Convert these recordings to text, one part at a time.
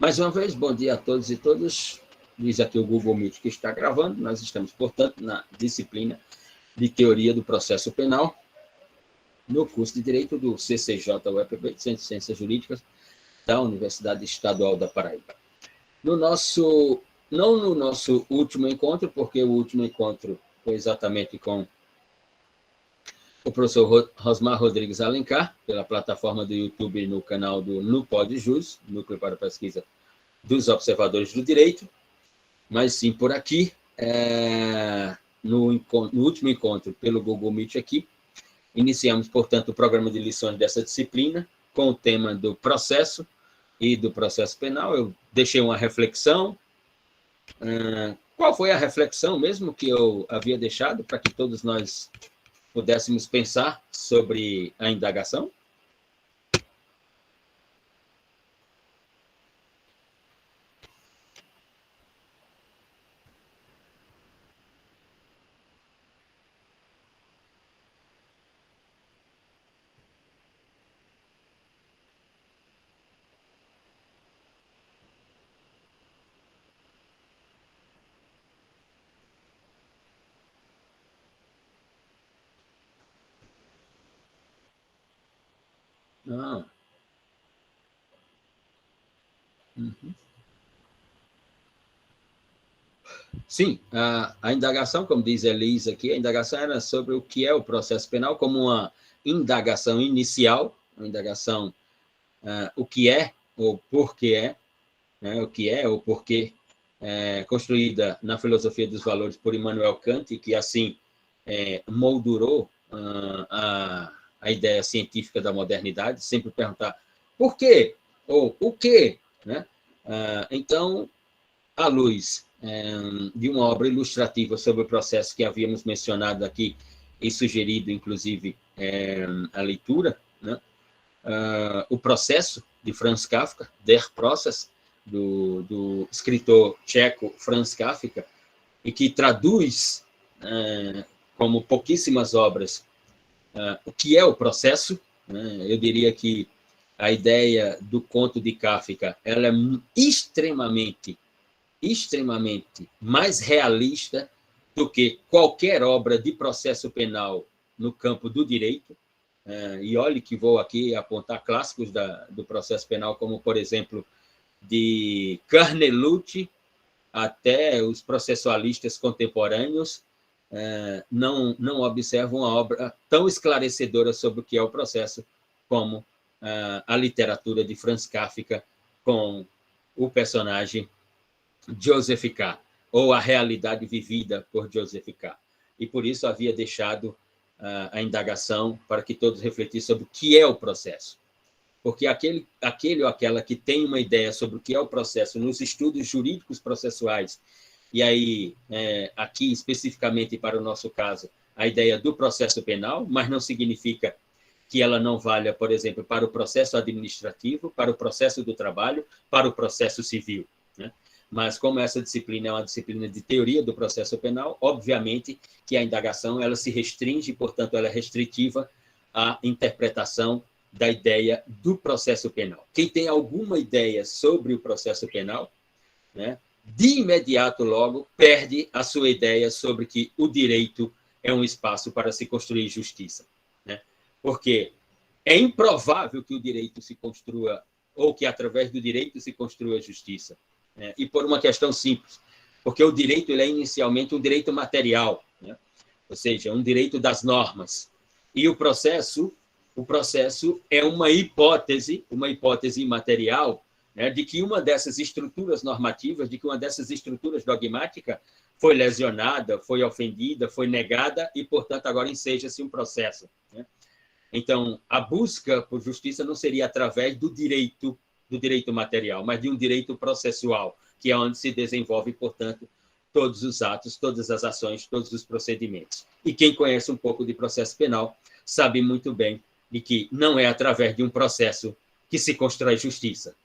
Mais uma vez, bom dia a todos e todas. Diz aqui o Google Meet que está gravando. Nós estamos, portanto, na disciplina de Teoria do Processo Penal, no curso de Direito do CCJ UEPB, Centro de Ciências Jurídicas, da Universidade Estadual da Paraíba. Não no nosso último encontro, porque o último encontro foi exatamente com o professor Rosmar Rodrigues Alencar, pela plataforma do YouTube no canal do NuPodJus, Núcleo para a Pesquisa dos Observadores do Direito, mas sim por aqui, no último encontro pelo Google Meet aqui, iniciamos, portanto, o programa de lições dessa disciplina com o tema do processo e do processo penal. Eu deixei uma reflexão. Qual foi a reflexão mesmo que eu havia deixado para que todos nós pudéssemos pensar sobre a indagação? Não. Uhum. Sim, a indagação, como diz Elisa aqui, a indagação era sobre o que é o processo penal, como uma indagação inicial, uma indagação, o que é ou por que é, né, o que é ou por que, construída na filosofia dos valores por Immanuel Kant, que assim moldurou a ideia científica da modernidade, sempre perguntar por quê ou o quê, né? Então, à luz de uma obra ilustrativa sobre o processo que havíamos mencionado aqui e sugerido, inclusive, a leitura, né? O Processo, de Franz Kafka, Der Prozess, do escritor tcheco Franz Kafka, e que traduz, como pouquíssimas obras, o que é o processo, né? Eu diria que a ideia do conto de Kafka ela é extremamente mais realista do que qualquer obra de processo penal no campo do direito. E olhe que vou aqui apontar clássicos do processo penal, como, por exemplo, de Carnelucci até os processualistas contemporâneos, não observam uma obra tão esclarecedora sobre o que é o processo como a literatura de Franz Kafka com o personagem Joseph K., ou a realidade vivida por Joseph K. E por isso havia deixado a indagação para que todos refletissem sobre o que é o processo. Porque aquele ou aquela que tem uma ideia sobre o que é o processo nos estudos jurídicos processuais, e aí, aqui especificamente para o nosso caso, a ideia do processo penal, mas não significa que ela não valha, por exemplo, para o processo administrativo, para o processo do trabalho, para o processo civil, né? Mas como essa disciplina é uma disciplina de teoria do processo penal, obviamente que a indagação ela se restringe, portanto, ela é restritiva à interpretação da ideia do processo penal. Quem tem alguma ideia sobre o processo penal, né, de imediato logo perde a sua ideia sobre que o direito é um espaço para se construir justiça, né? Porque é improvável que o direito se construa ou que através do direito se construa a justiça. E por uma questão simples, porque o direito ele é inicialmente um direito material, né? Ou seja, um direito das normas. E o processo é uma hipótese imaterial, né, de que uma dessas estruturas normativas, de que uma dessas estruturas dogmáticas foi lesionada, foi ofendida, foi negada e, portanto, agora enseja-se um processo, né? Então, a busca por justiça não seria através do direito material, mas de um direito processual, que é onde se desenvolve, portanto, todos os atos, todas as ações, todos os procedimentos. E quem conhece um pouco de processo penal sabe muito bem de que não é através de um processo que se constrói justiça.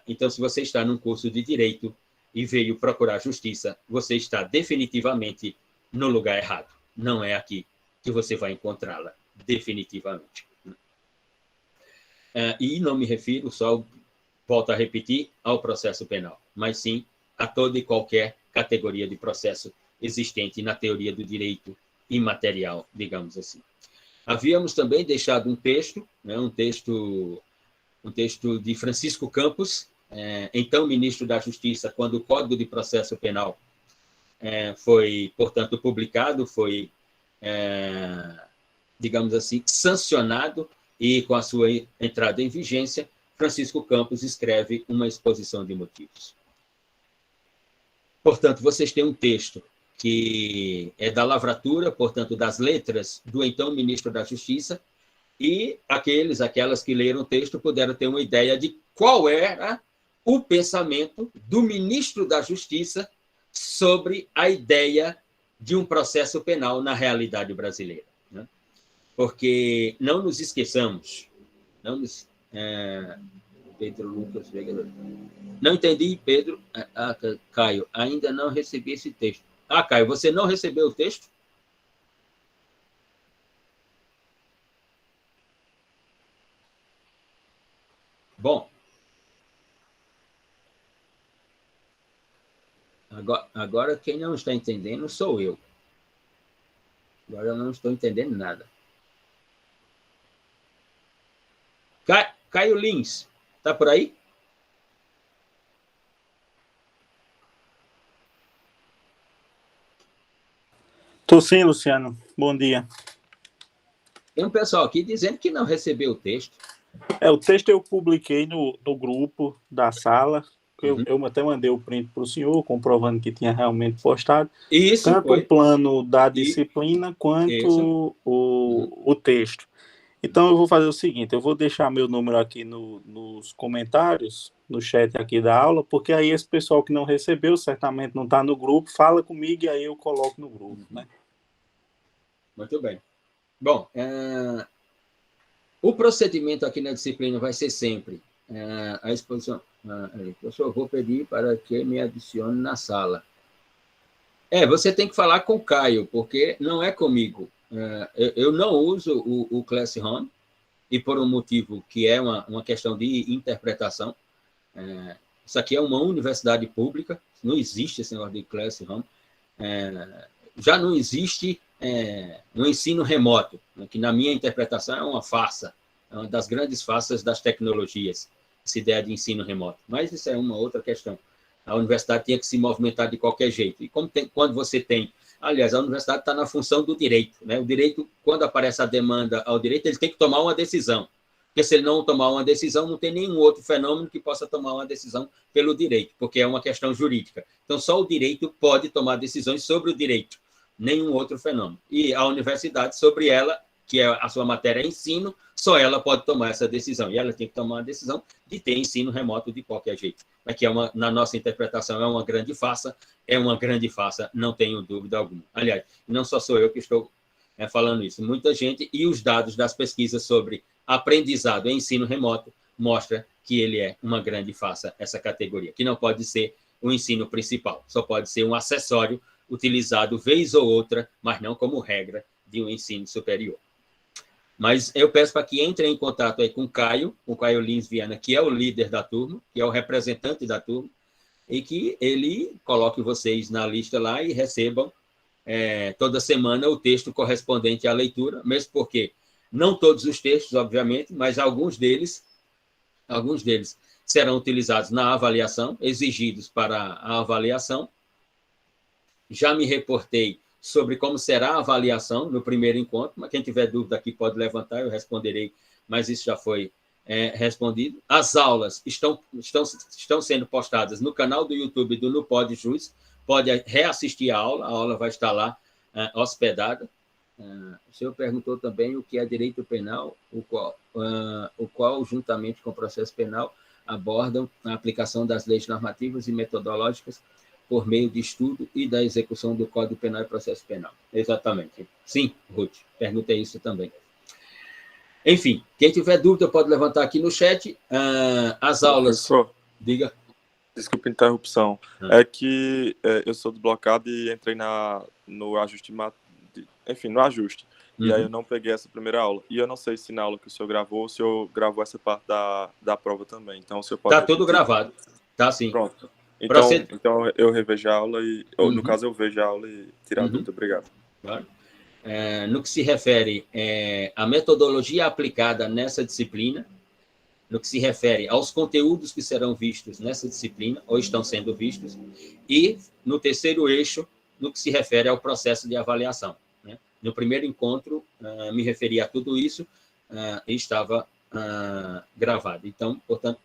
Então, se você está num curso de direito e veio procurar justiça, você está definitivamente no lugar errado. Não é aqui que você vai encontrá-la, definitivamente. E não me refiro só volto a repetir, ao processo penal, mas sim a toda e qualquer categoria de processo existente na teoria do direito imaterial, digamos assim. Havíamos também deixado um texto, né, um texto de Francisco Campos, então ministro da Justiça, quando o Código de Processo Penal foi, portanto, publicado, foi, digamos assim, sancionado, e com a sua entrada em vigência, Francisco Campos escreve uma exposição de motivos. Portanto, vocês têm um texto que é da lavratura, portanto, das letras do então ministro da Justiça, e aquelas que leram o texto puderam ter uma ideia de qual era o pensamento do ministro da Justiça sobre a ideia de um processo penal na realidade brasileira. Né? Porque não nos esqueçamos, Pedro Lucas Veiga. Não entendi, Pedro. Caio, ainda não recebi esse texto. Caio, você não recebeu o texto? Bom. Agora quem não está entendendo sou eu. Agora eu não estou entendendo nada. Caio Lins, está por aí? Estou sim, Luciano. Bom dia. Tem um pessoal aqui dizendo que não recebeu o texto. O texto eu publiquei no grupo da sala. Eu até mandei o print para o senhor, comprovando que tinha realmente postado. Isso, tanto foi. O plano da disciplina quanto o texto. Então, eu vou fazer o seguinte, eu vou deixar meu número aqui nos comentários, no chat aqui da aula, porque aí esse pessoal que não recebeu, certamente não está no grupo, fala comigo e aí eu coloco no grupo. Né? Muito bem. Bom, o procedimento aqui na disciplina vai ser sempre a exposição. Professor, vou pedir para que me adicione na sala. Você tem que falar com o Caio, porque não é comigo. Eu não uso o Classroom, e por um motivo que é uma questão de interpretação. Isso aqui é uma universidade pública, não existe esse negócio de Classroom. Já não existe no ensino remoto, né, que na minha interpretação é uma farsa, é uma das grandes farsas das tecnologias, essa ideia de ensino remoto. Mas isso é uma outra questão. A universidade tinha que se movimentar de qualquer jeito. E quando você tem... Aliás, a universidade está na função do direito. Né? O direito, quando aparece a demanda ao direito, ele tem que tomar uma decisão. Porque se ele não tomar uma decisão, não tem nenhum outro fenômeno que possa tomar uma decisão pelo direito, porque é uma questão jurídica. Então, só o direito pode tomar decisões sobre o direito, nenhum outro fenômeno. E a universidade, sobre ela, que é a sua matéria é ensino, só ela pode tomar essa decisão. E ela tem que tomar a decisão de ter ensino remoto de qualquer jeito. Mas que na nossa interpretação é uma grande farsa, não tenho dúvida alguma. Aliás, não só sou eu que estou falando isso, muita gente, e os dados das pesquisas sobre aprendizado em ensino remoto mostra que ele é uma grande farsa, essa categoria, que não pode ser o ensino principal, só pode ser um acessório utilizado vez ou outra, mas não como regra de um ensino superior. Mas eu peço para que entrem em contato aí com o Caio Lins Viana, que é o líder da turma, que é o representante da turma, e que ele coloque vocês na lista lá e recebam toda semana o texto correspondente à leitura, mesmo porque não todos os textos, obviamente, mas alguns deles serão utilizados na avaliação, exigidos para a avaliação. Já me reportei sobre como será a avaliação no primeiro encontro, mas quem tiver dúvida aqui pode levantar, eu responderei, mas isso já foi respondido. As aulas estão sendo postadas no canal do YouTube do NuPod Jus, pode reassistir a aula vai estar lá hospedada. O senhor perguntou também o que é direito penal, o qual, juntamente com o processo penal, abordam a aplicação das leis normativas e metodológicas por meio de estudo e da execução do Código Penal e Processo Penal. Exatamente. Sim, Ruth, perguntei isso também. Enfim, quem tiver dúvida pode levantar aqui no chat. As aulas... Professor, diga. Desculpa a interrupção. É que eu sou desblocado e entrei no ajuste, no ajuste. E aí eu não peguei essa primeira aula. E eu não sei se na aula que o senhor gravou, o senhor gravou essa parte da prova também. Então, o senhor pode Tá tudo repetir. gravado. Tá sim. Pronto. Então eu revejo a aula e... No caso, eu vejo a aula e tirar a dúvida. Obrigado. Claro. No que se refere à metodologia aplicada nessa disciplina, no que se refere aos conteúdos que serão vistos nessa disciplina, ou estão sendo vistos, e, no terceiro eixo, no que se refere ao processo de avaliação. Né? No primeiro encontro, me referi a tudo isso e estava gravado. Então, portanto,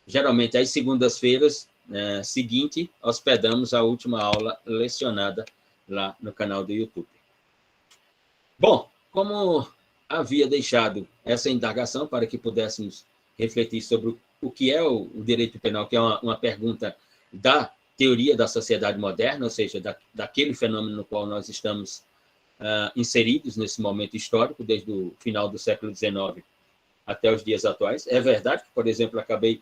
geralmente, às segundas-feiras seguinte, hospedamos a última aula lecionada lá no canal do YouTube. Bom, como havia deixado essa indagação para que pudéssemos refletir sobre o que é o direito penal, que é uma pergunta da teoria da sociedade moderna, ou seja, daquele fenômeno no qual nós estamos inseridos nesse momento histórico, desde o final do século XIX até os dias atuais. É verdade que, por exemplo, acabei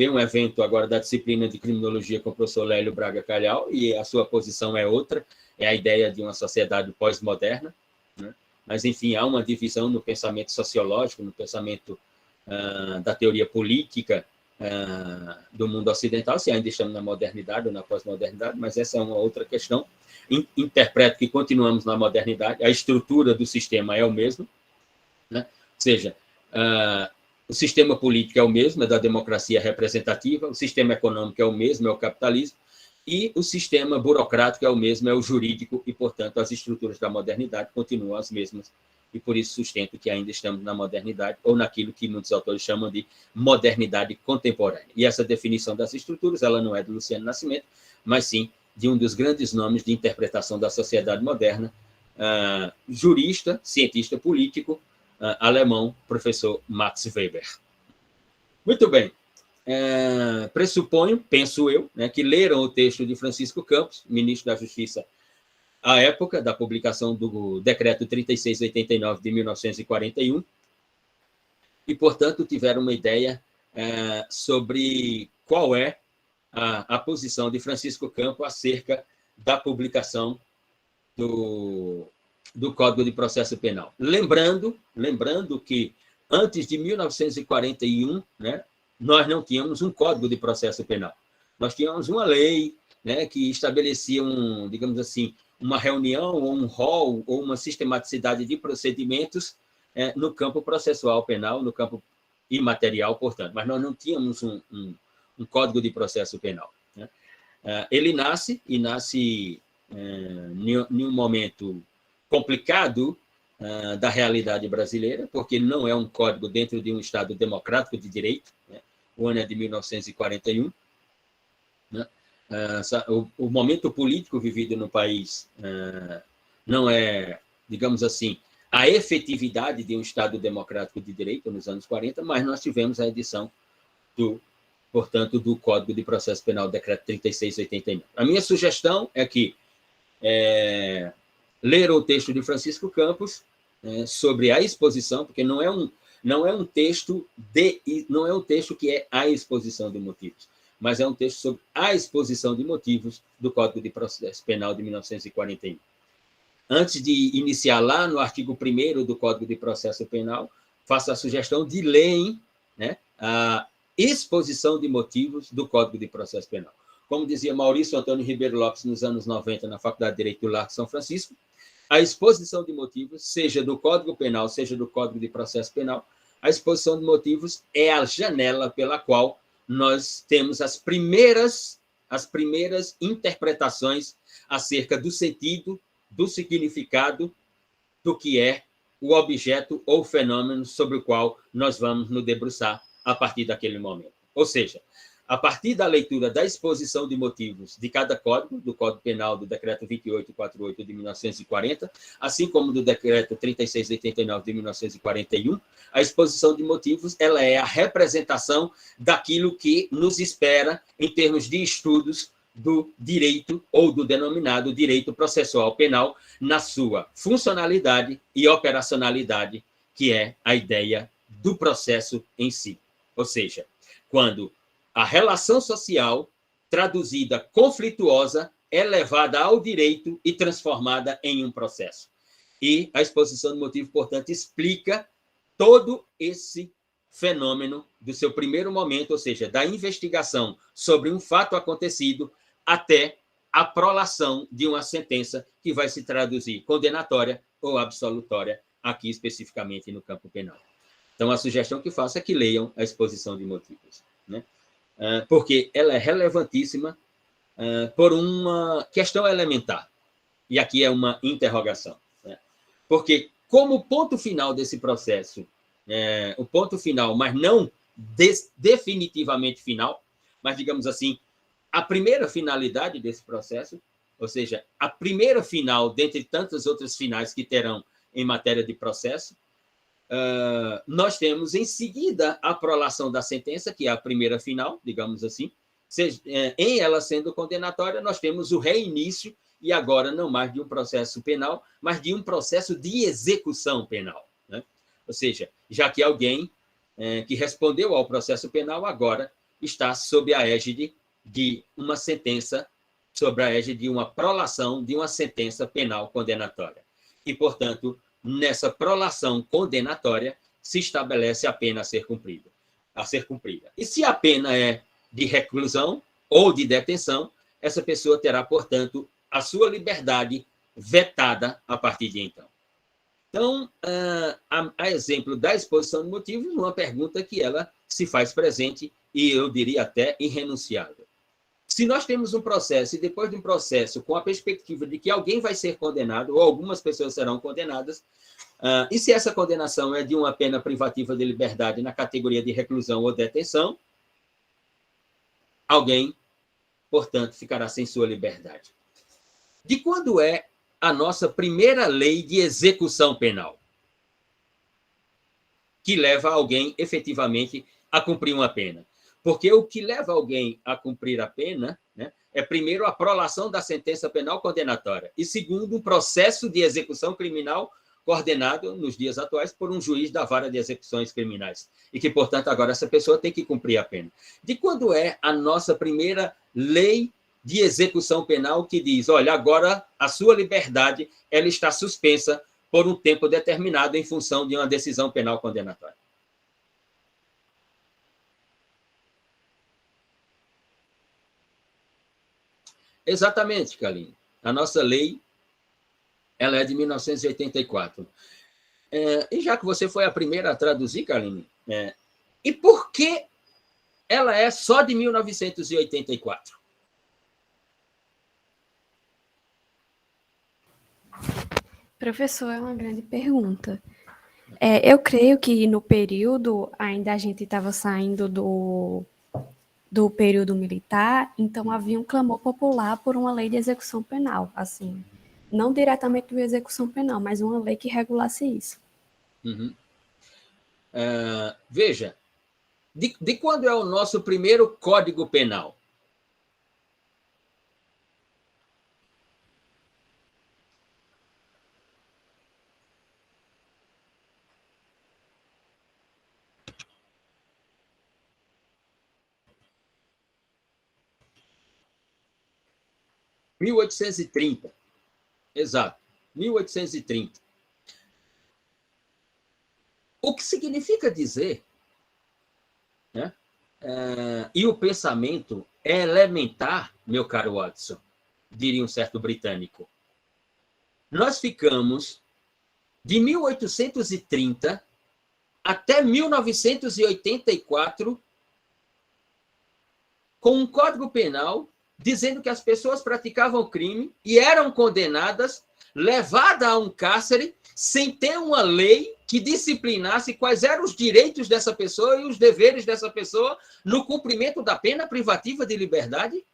um evento agora da disciplina de criminologia com o professor Lélio Braga Calhau, e a sua posição é outra, é a ideia de uma sociedade pós-moderna, né? Mas, enfim, há uma divisão no pensamento sociológico, no pensamento da teoria política do mundo ocidental, se ainda estamos na modernidade ou na pós-modernidade, mas essa é uma outra questão. Interpreto que continuamos na modernidade, a estrutura do sistema é o mesmo, né? Ou seja, o sistema político é o mesmo, é da democracia representativa, o sistema econômico é o mesmo, é o capitalismo, e o sistema burocrático é o mesmo, é o jurídico, e, portanto, as estruturas da modernidade continuam as mesmas, e por isso sustento que ainda estamos na modernidade, ou naquilo que muitos autores chamam de modernidade contemporânea. E essa definição das estruturas, ela não é de Luciano Nascimento, mas sim de um dos grandes nomes de interpretação da sociedade moderna, jurista, cientista político, alemão, professor Max Weber. Muito bem. Pressuponho, penso eu, né, que leram o texto de Francisco Campos, ministro da Justiça à época da publicação do Decreto 3689 de 1941, e, portanto, tiveram uma ideia sobre qual é a posição de Francisco Campos acerca da publicação do Código de Processo Penal. Lembrando que, antes de 1941, né, nós não tínhamos um Código de Processo Penal. Nós tínhamos uma lei, né, que estabelecia, digamos assim, uma reunião, ou um rol, ou uma sistematicidade de procedimentos no campo processual penal, no campo imaterial, portanto. Mas nós não tínhamos um Código de Processo Penal, né? Ele nasce em um momento complicado da realidade brasileira, porque ele não é um código dentro de um Estado democrático de direito, né? O ano é de 1941, né? O momento político vivido no país não é, digamos assim, a efetividade de um Estado democrático de direito nos anos 40, mas nós tivemos a edição portanto, do Código de Processo Penal, Decreto 3689. A minha sugestão é que ler o texto de Francisco Campos sobre a exposição, porque não é um texto que é a exposição de motivos, mas é um texto sobre a exposição de motivos do Código de Processo Penal de 1941. Antes de iniciar lá no artigo 1º do Código de Processo Penal, faço a sugestão de lerem, né, a exposição de motivos do Código de Processo Penal. Como dizia Maurício Antônio Ribeiro Lopes nos anos 90, na Faculdade de Direito do Largo São Francisco, a exposição de motivos, seja do Código Penal, seja do Código de Processo Penal, a exposição de motivos é a janela pela qual nós temos as primeiras interpretações acerca do sentido, do significado do que é o objeto ou fenômeno sobre o qual nós vamos nos debruçar a partir daquele momento. Ou seja, a partir da leitura da exposição de motivos de cada código, do Código Penal do Decreto 2848 de 1940, assim como do Decreto 3689 de 1941, a exposição de motivos ela é a representação daquilo que nos espera em termos de estudos do direito ou do denominado direito processual penal na sua funcionalidade e operacionalidade, que é a ideia do processo em si. Ou seja, quando a relação social, traduzida conflituosa, é levada ao direito e transformada em um processo. E a exposição de motivo, portanto, explica todo esse fenômeno do seu primeiro momento, ou seja, da investigação sobre um fato acontecido até a prolação de uma sentença que vai se traduzir condenatória ou absolutória, aqui especificamente no campo penal. Então, a sugestão que faço é que leiam a exposição de motivos, né? Porque ela é relevantíssima por uma questão elementar. E aqui é uma interrogação, né? Porque, como ponto final desse processo, o ponto final, mas não definitivamente final, mas, digamos assim, a primeira finalidade desse processo, ou seja, a primeira final dentre tantas outras finais que terão em matéria de processo, nós temos em seguida a prolação da sentença, que é a primeira final, digamos assim. Em ela sendo condenatória, nós temos o reinício, e agora não mais de um processo penal, mas de um processo de execução penal, né? Ou seja, já que alguém que respondeu ao processo penal agora está sob a égide de uma sentença, sob a égide de uma prolação de uma sentença penal condenatória. E, portanto, nessa prolação condenatória se estabelece a pena a ser cumprida. E se a pena é de reclusão ou de detenção, essa pessoa terá, portanto, a sua liberdade vetada a partir de então. Então, a exemplo da exposição de motivos, uma pergunta que ela se faz presente e eu diria até irrenunciável. Se nós temos um processo e depois de um processo com a perspectiva de que alguém vai ser condenado ou algumas pessoas serão condenadas, e se essa condenação é de uma pena privativa de liberdade na categoria de reclusão ou detenção, alguém, portanto, ficará sem sua liberdade. De quando é a nossa primeira lei de execução penal, que leva alguém efetivamente a cumprir uma pena? Porque o que leva alguém a cumprir a pena, né, é, primeiro, a prolação da sentença penal condenatória, e, segundo, um processo de execução criminal coordenado, nos dias atuais, por um juiz da vara de execuções criminais, e que, portanto, agora essa pessoa tem que cumprir a pena. De quando é a nossa primeira lei de execução penal que diz, olha, agora a sua liberdade ela está suspensa por um tempo determinado em função de uma decisão penal condenatória? Exatamente, Kaline. A nossa lei ela é de 1984. E já que você foi a primeira a traduzir, Kaline, e por que ela é só de 1984? Professor, é uma grande pergunta. Eu creio que no período, ainda a gente estava saindo do período militar, então havia um clamor popular por uma lei de execução penal, assim, não diretamente de execução penal, mas uma lei que regulasse isso. Uhum. Veja, de quando é o nosso primeiro Código Penal? – 1830. Exato, 1830. O que significa dizer, né? E o pensamento é elementar, meu caro Watson, diria um certo britânico. Nós ficamos de 1830 até 1984 com um Código Penal dizendo que as pessoas praticavam crime e eram condenadas, levadas a um cárcere, sem ter uma lei que disciplinasse quais eram os direitos dessa pessoa e os deveres dessa pessoa no cumprimento da pena privativa de liberdade?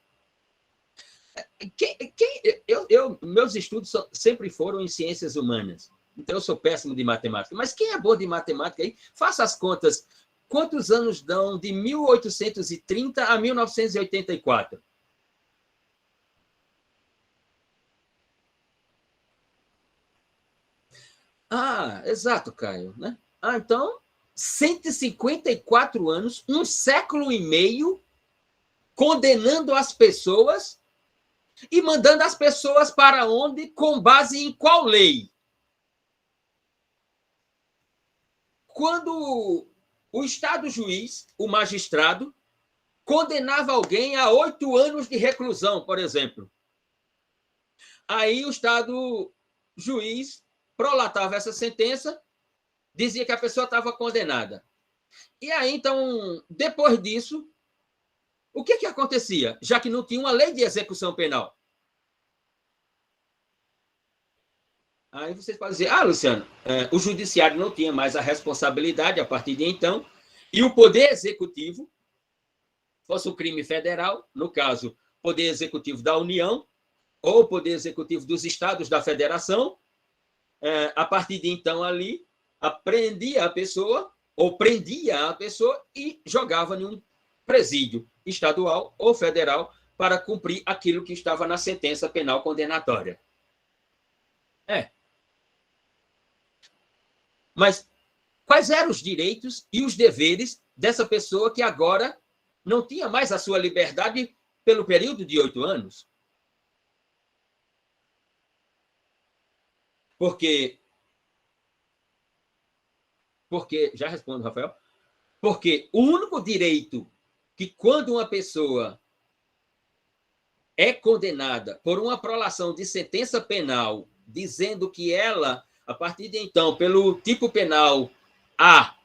Meus estudos sempre foram em ciências humanas, então eu sou péssimo de matemática, mas quem é bom de matemática aí, faça as contas. Quantos anos dão de 1830 a 1984? Exato, Caio, né? Então, 154 anos, um século e meio, condenando as pessoas e mandando as pessoas para onde, com base em qual lei? quando o Estado juiz, o magistrado, condenava alguém a 8 anos de reclusão, por exemplo. Aí o Estado juiz prolatava essa sentença, dizia que a pessoa estava condenada. E aí, então, depois disso, o que acontecia? Já que não tinha uma lei de execução penal. Aí vocês podem dizer, Luciano, o judiciário não tinha mais a responsabilidade a partir de então, e o poder executivo, fosse o crime federal, no caso, poder executivo da União, ou poder executivo dos estados da federação, a partir de então ali, prendia a pessoa, ou prendia a pessoa e jogava em um presídio estadual ou federal para cumprir aquilo que estava na sentença penal condenatória. Mas quais eram os direitos e os deveres dessa pessoa que agora não tinha mais a sua liberdade pelo período de 8 anos? Porque, já respondo, Rafael, porque o único direito que quando uma pessoa é condenada por uma prolação de sentença penal, dizendo que ela, a partir de então, pelo tipo penal A,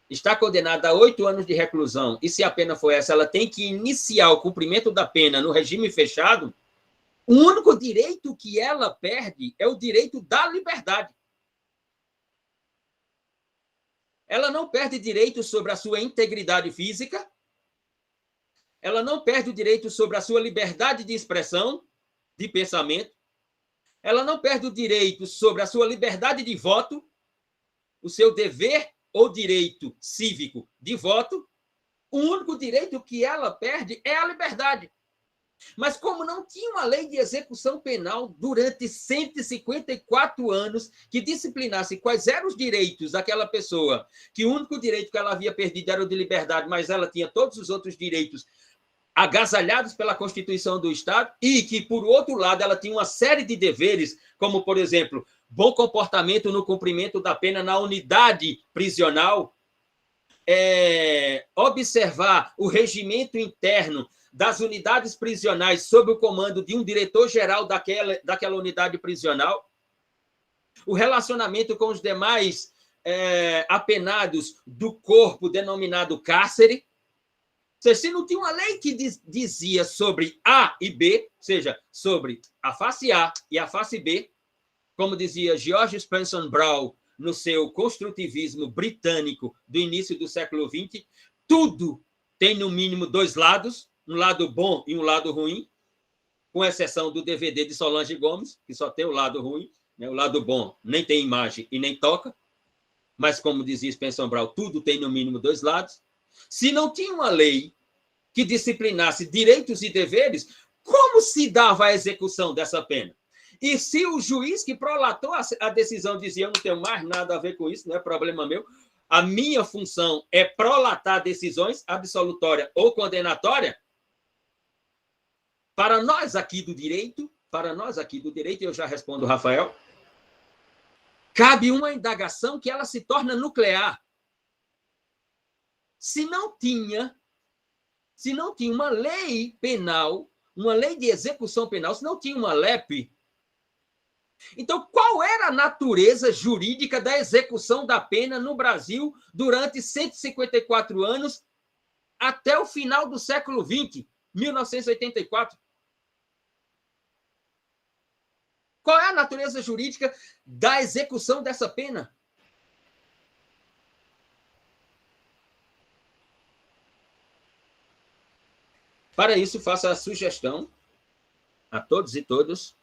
está condenada a 8 anos de reclusão, e se a pena for essa, ela tem que iniciar o cumprimento da pena no regime fechado, o único direito que ela perde é o direito da liberdade. Ela não perde direito sobre a sua integridade física, ela não perde o direito sobre a sua liberdade de expressão, de pensamento, ela não perde o direito sobre a sua liberdade de voto, o seu dever ou direito cívico de voto. O único direito que ela perde é a liberdade. Mas como não tinha uma lei de execução penal durante 154 anos que disciplinasse quais eram os direitos daquela pessoa, que o único direito que ela havia perdido era o de liberdade, mas ela tinha todos os outros direitos agasalhados pela Constituição do Estado, e que, por outro lado, ela tinha uma série de deveres, como, por exemplo, bom comportamento no cumprimento da pena na unidade prisional, observar o regimento interno das unidades prisionais sob o comando de um diretor-geral daquela unidade prisional, o relacionamento com os demais apenados do corpo denominado cárcere. Se não tinha uma lei que dizia sobre A e B, ou seja, sobre a face A e a face B, como dizia George Spencer Brown no seu construtivismo britânico do início do século XX, tudo tem, no mínimo, 2 lados, um lado bom e um lado ruim, com exceção do DVD de Solange Gomes, que só tem o lado ruim, né? O lado bom nem tem imagem e nem toca, mas, como dizia Spencer Brown, tudo tem, no mínimo, 2 lados. Se não tinha uma lei que disciplinasse direitos e deveres, como se dava a execução dessa pena? E se o juiz que prolatou a decisão dizia, eu não tenho mais nada a ver com isso, não é problema meu, a minha função é prolatar decisões absolutória ou condenatória, para nós aqui do direito, eu já respondo, Rafael, cabe uma indagação que ela se torna nuclear. Se não tinha uma lei penal, uma lei de execução penal, se não tinha uma LEP, então qual era a natureza jurídica da execução da pena no Brasil durante 154 anos até o final do século XX, 1984? Qual é a natureza jurídica da execução dessa pena? Para isso, faço a sugestão a todos e todas.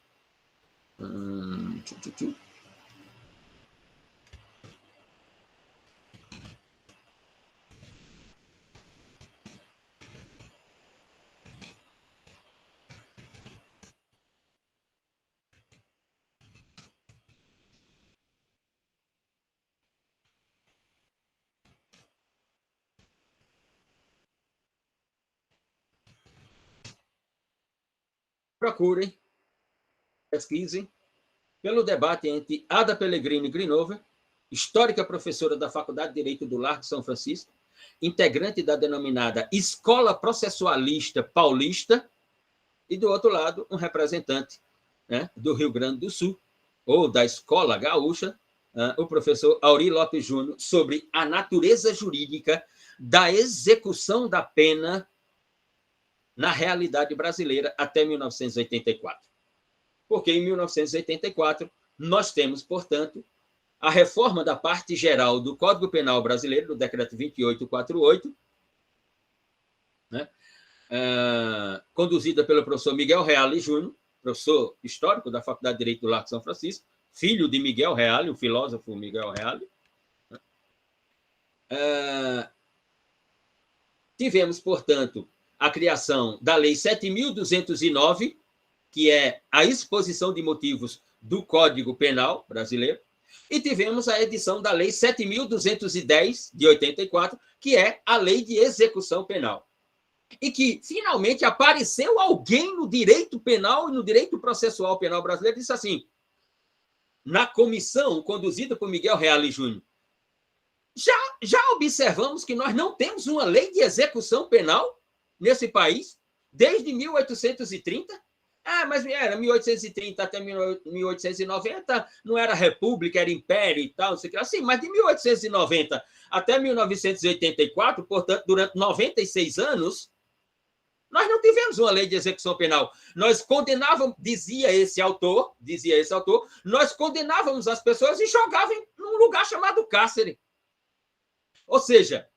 Procurem, pesquisem, pelo debate entre Ada Pellegrini e Grinover, histórica professora da Faculdade de Direito do Largo São Francisco, integrante da denominada Escola Processualista Paulista, e, do outro lado, um representante, né, do Rio Grande do Sul, ou da Escola Gaúcha, o professor Auri Lopes Júnior, sobre a natureza jurídica da execução da pena na realidade brasileira até 1984. Porque em 1984 nós temos, portanto, a reforma da parte geral do Código Penal brasileiro, do Decreto 2848, né, conduzida pelo professor Miguel Reale Júnior, professor histórico da Faculdade de Direito do Largo São Francisco, filho de Miguel Reale, o filósofo Miguel Reale. Tivemos, portanto, a criação da Lei 7.209, que é a exposição de motivos do Código Penal brasileiro, e tivemos a edição da Lei 7.210, de 84, que é a Lei de Execução Penal. E que, finalmente, apareceu alguém no direito penal e no direito processual penal brasileiro e disse assim, na comissão conduzida por Miguel Reale Júnior, já observamos que nós não temos uma lei de execução penal nesse país desde 1830? Mas era 1830 até 1890, não era república, era império e tal, não sei o que. Assim, mas de 1890 até 1984, portanto, durante 96 anos, nós não tivemos uma lei de execução penal. Nós condenávamos, dizia esse autor, nós condenávamos as pessoas e jogávamos num lugar chamado cárcere. Ou seja,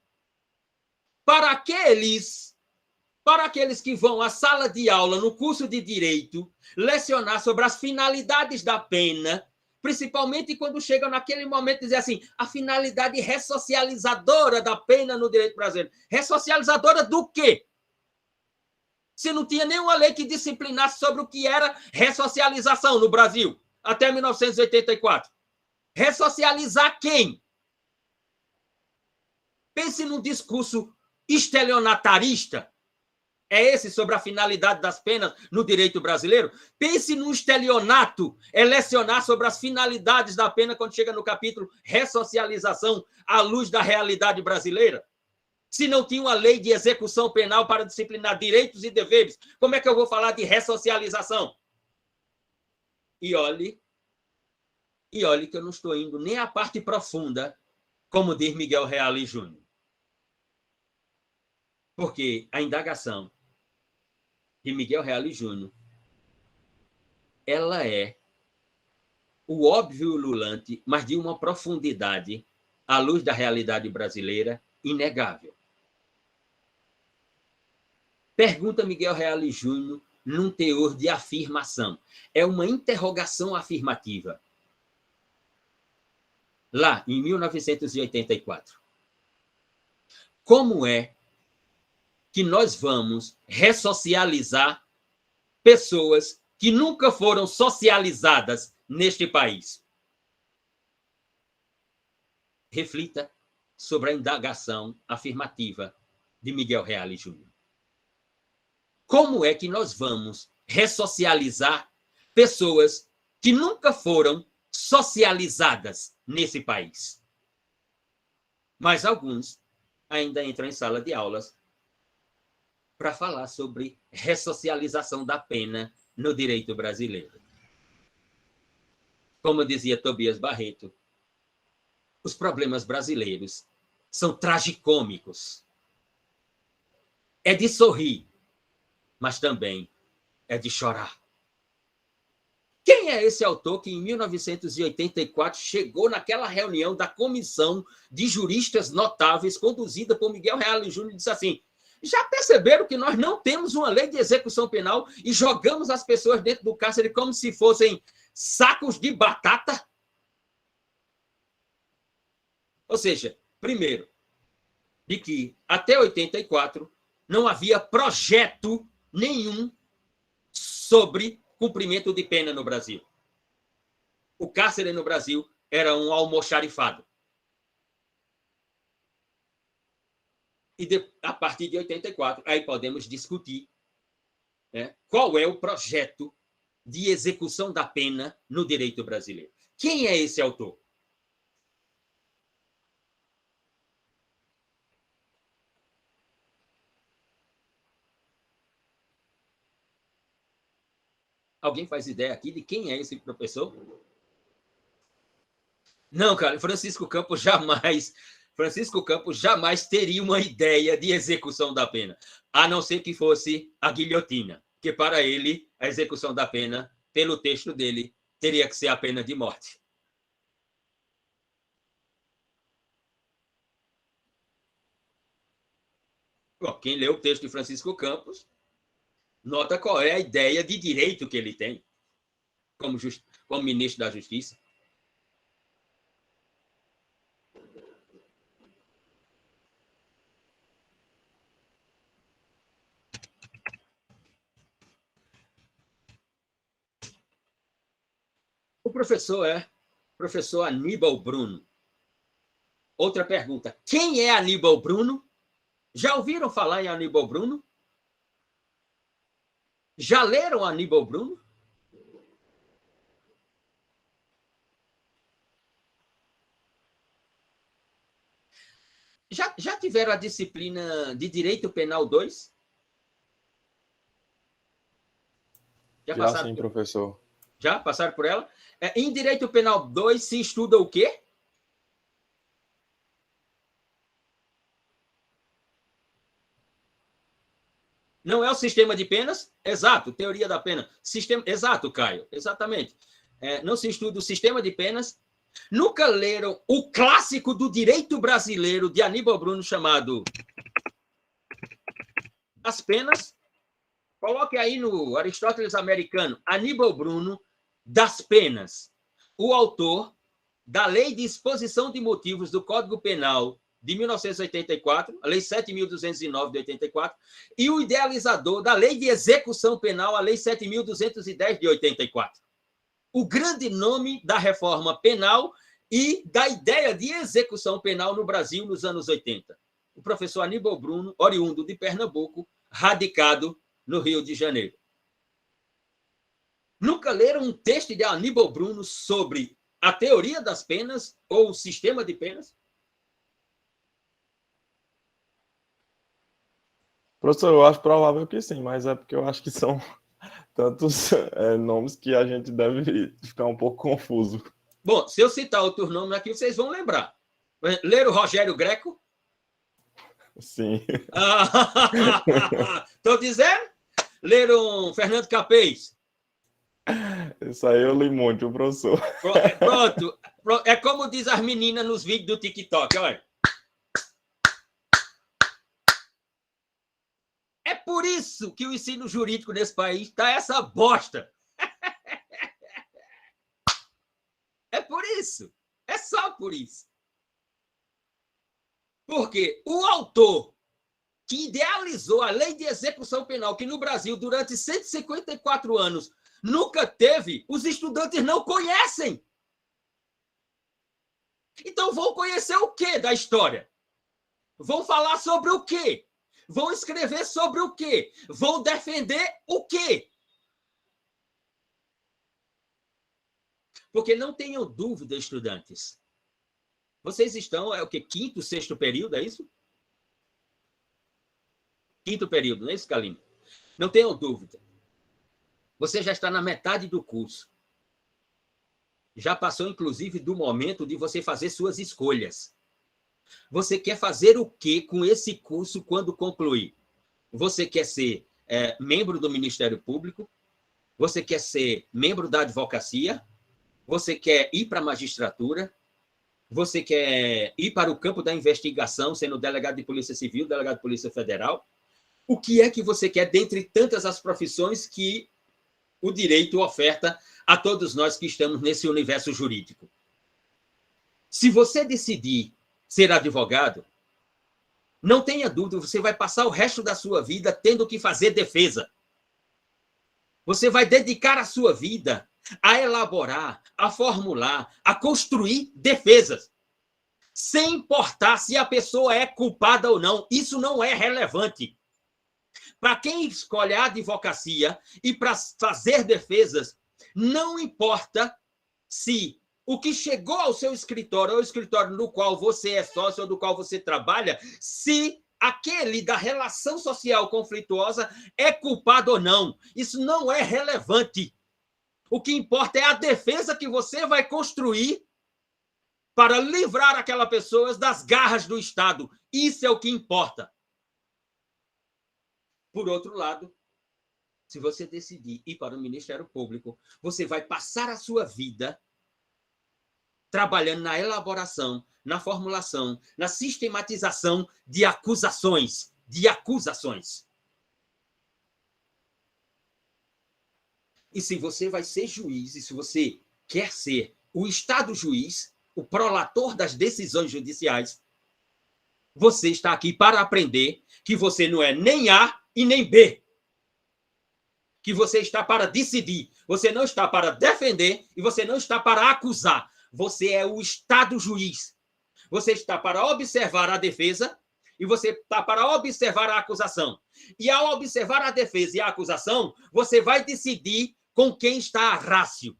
para aqueles que vão à sala de aula no curso de Direito, lecionar sobre as finalidades da pena, principalmente quando chegam naquele momento de dizer assim, a finalidade ressocializadora da pena no direito brasileiro. Ressocializadora do quê? Se não tinha nenhuma lei que disciplinasse sobre o que era ressocialização no Brasil, até 1984. Ressocializar quem? Pense num discurso estelionatarista. É esse sobre a finalidade das penas no direito brasileiro? Pense num estelionato, lecionar sobre as finalidades da pena quando chega no capítulo ressocialização à luz da realidade brasileira. Se não tinha uma lei de execução penal para disciplinar direitos e deveres, como é que eu vou falar de ressocialização? E olhe que eu não estou indo nem à parte profunda, como diz Miguel Reale Júnior. Porque a indagação de Miguel Reale Júnior, ela é o óbvio ululante, mas de uma profundidade, à luz da realidade brasileira, inegável. Pergunta Miguel Reale Júnior num teor de afirmação. É uma interrogação afirmativa. Lá, em 1984. Como é que nós vamos ressocializar pessoas que nunca foram socializadas neste país? Reflita sobre a indagação afirmativa de Miguel Reale Júnior. Como é que nós vamos ressocializar pessoas que nunca foram socializadas nesse país? Mas alguns ainda entram em sala de aulas para falar sobre ressocialização da pena no direito brasileiro. Como dizia Tobias Barreto, os problemas brasileiros são tragicômicos. É de sorrir, mas também é de chorar. Quem é esse autor que, em 1984, chegou naquela reunião da Comissão de Juristas Notáveis, conduzida por Miguel Reale Júnior, e disse assim, já perceberam que nós não temos uma lei de execução penal e jogamos as pessoas dentro do cárcere como se fossem sacos de batata? Ou seja, primeiro, de que até 84 não havia projeto nenhum sobre cumprimento de pena no Brasil. O cárcere no Brasil era um almoxarifado. E a partir de 84, aí podemos discutir, né, qual é o projeto de execução da pena no direito brasileiro. Quem é esse autor? Alguém faz ideia aqui de quem é esse professor? Não, cara, Francisco Campos jamais teria uma ideia de execução da pena, a não ser que fosse a guilhotina, que para ele, a execução da pena, pelo texto dele, teria que ser a pena de morte. Bom, quem leu o texto de Francisco Campos, nota qual é a ideia de direito que ele tem como ministro da Justiça. O professor é professor Aníbal Bruno. Outra pergunta: quem é Aníbal Bruno? Já ouviram falar em Aníbal Bruno? Já leram Aníbal Bruno? Já tiveram a disciplina de Direito Penal 2? Já sim, professor. Já passaram por ela? Em Direito Penal 2 se estuda o quê? Não é o sistema de penas? Exato, teoria da pena. Exato, Caio, exatamente. Não se estuda o sistema de penas. Nunca leram o clássico do direito brasileiro de Aníbal Bruno chamado As Penas? Coloque aí no Aristóteles americano, Aníbal Bruno, Das Penas. O autor da Lei de Exposição de Motivos do Código Penal de 1984, a Lei 7.209 de 84, e o idealizador da Lei de Execução Penal, a Lei 7.210 de 84. O grande nome da reforma penal e da ideia de execução penal no Brasil nos anos 80. O professor Aníbal Bruno, oriundo de Pernambuco, radicado no Rio de Janeiro. Nunca leram um texto de Aníbal Bruno sobre a teoria das penas ou o sistema de penas? Professor, eu acho provável que sim, mas é porque eu acho que são tantos nomes que a gente deve ficar um pouco confuso. Bom, se eu citar outro nome aqui, vocês vão lembrar. Leram Rogério Greco? Sim. Estou dizendo? Leram Fernando Capês? Isso aí eu li muito, professor. Pronto. É como diz as meninas nos vídeos do TikTok, olha. É por isso que o ensino jurídico nesse país está essa bosta. É por isso. É só por isso. Porque o autor que idealizou a lei de execução penal, que no Brasil, durante 154 anos, nunca teve, os estudantes não conhecem. Então, vão conhecer o quê da história? Vão falar sobre o quê? Vão escrever sobre o quê? Vão defender o quê? Porque não tenham dúvida, estudantes. Vocês estão, é o quê? Quinto, sexto período, é isso? Quinto período, não é isso, Kalim? Não tenham dúvida. Você já está na metade do curso. Já passou, inclusive, do momento de você fazer suas escolhas. Você quer fazer o quê com esse curso quando concluir? Você quer ser membro do Ministério Público? Você quer ser membro da advocacia? Você quer ir para a magistratura? Você quer ir para o campo da investigação, sendo delegado de Polícia Civil, delegado de Polícia Federal? O que é que você quer dentre tantas as profissões que o direito oferta a todos nós que estamos nesse universo jurídico? Se você decidir ser advogado, não tenha dúvida, você vai passar o resto da sua vida tendo que fazer defesa. Você vai dedicar a sua vida a elaborar, a formular, a construir defesas, sem importar se a pessoa é culpada ou não. Isso não é relevante. Para quem escolhe a advocacia e para fazer defesas, não importa se o que chegou ao seu escritório, ou o escritório no qual você é sócio ou do qual você trabalha, se aquele da relação social conflituosa é culpado ou não. Isso não é relevante. O que importa é a defesa que você vai construir para livrar aquela pessoa das garras do Estado. Isso é o que importa. Por outro lado, se você decidir ir para o Ministério Público, você vai passar a sua vida trabalhando na elaboração, na formulação, na sistematização de acusações. E se você vai ser juiz, e se você quer ser o Estado juiz, o prolator das decisões judiciais, você está aqui para aprender que você não é nem A e nem B. Que você está para decidir. Você não está para defender e você não está para acusar. Você é o Estado juiz. Você está para observar a defesa e você está para observar a acusação. E ao observar a defesa e a acusação, você vai decidir com quem está a rácio.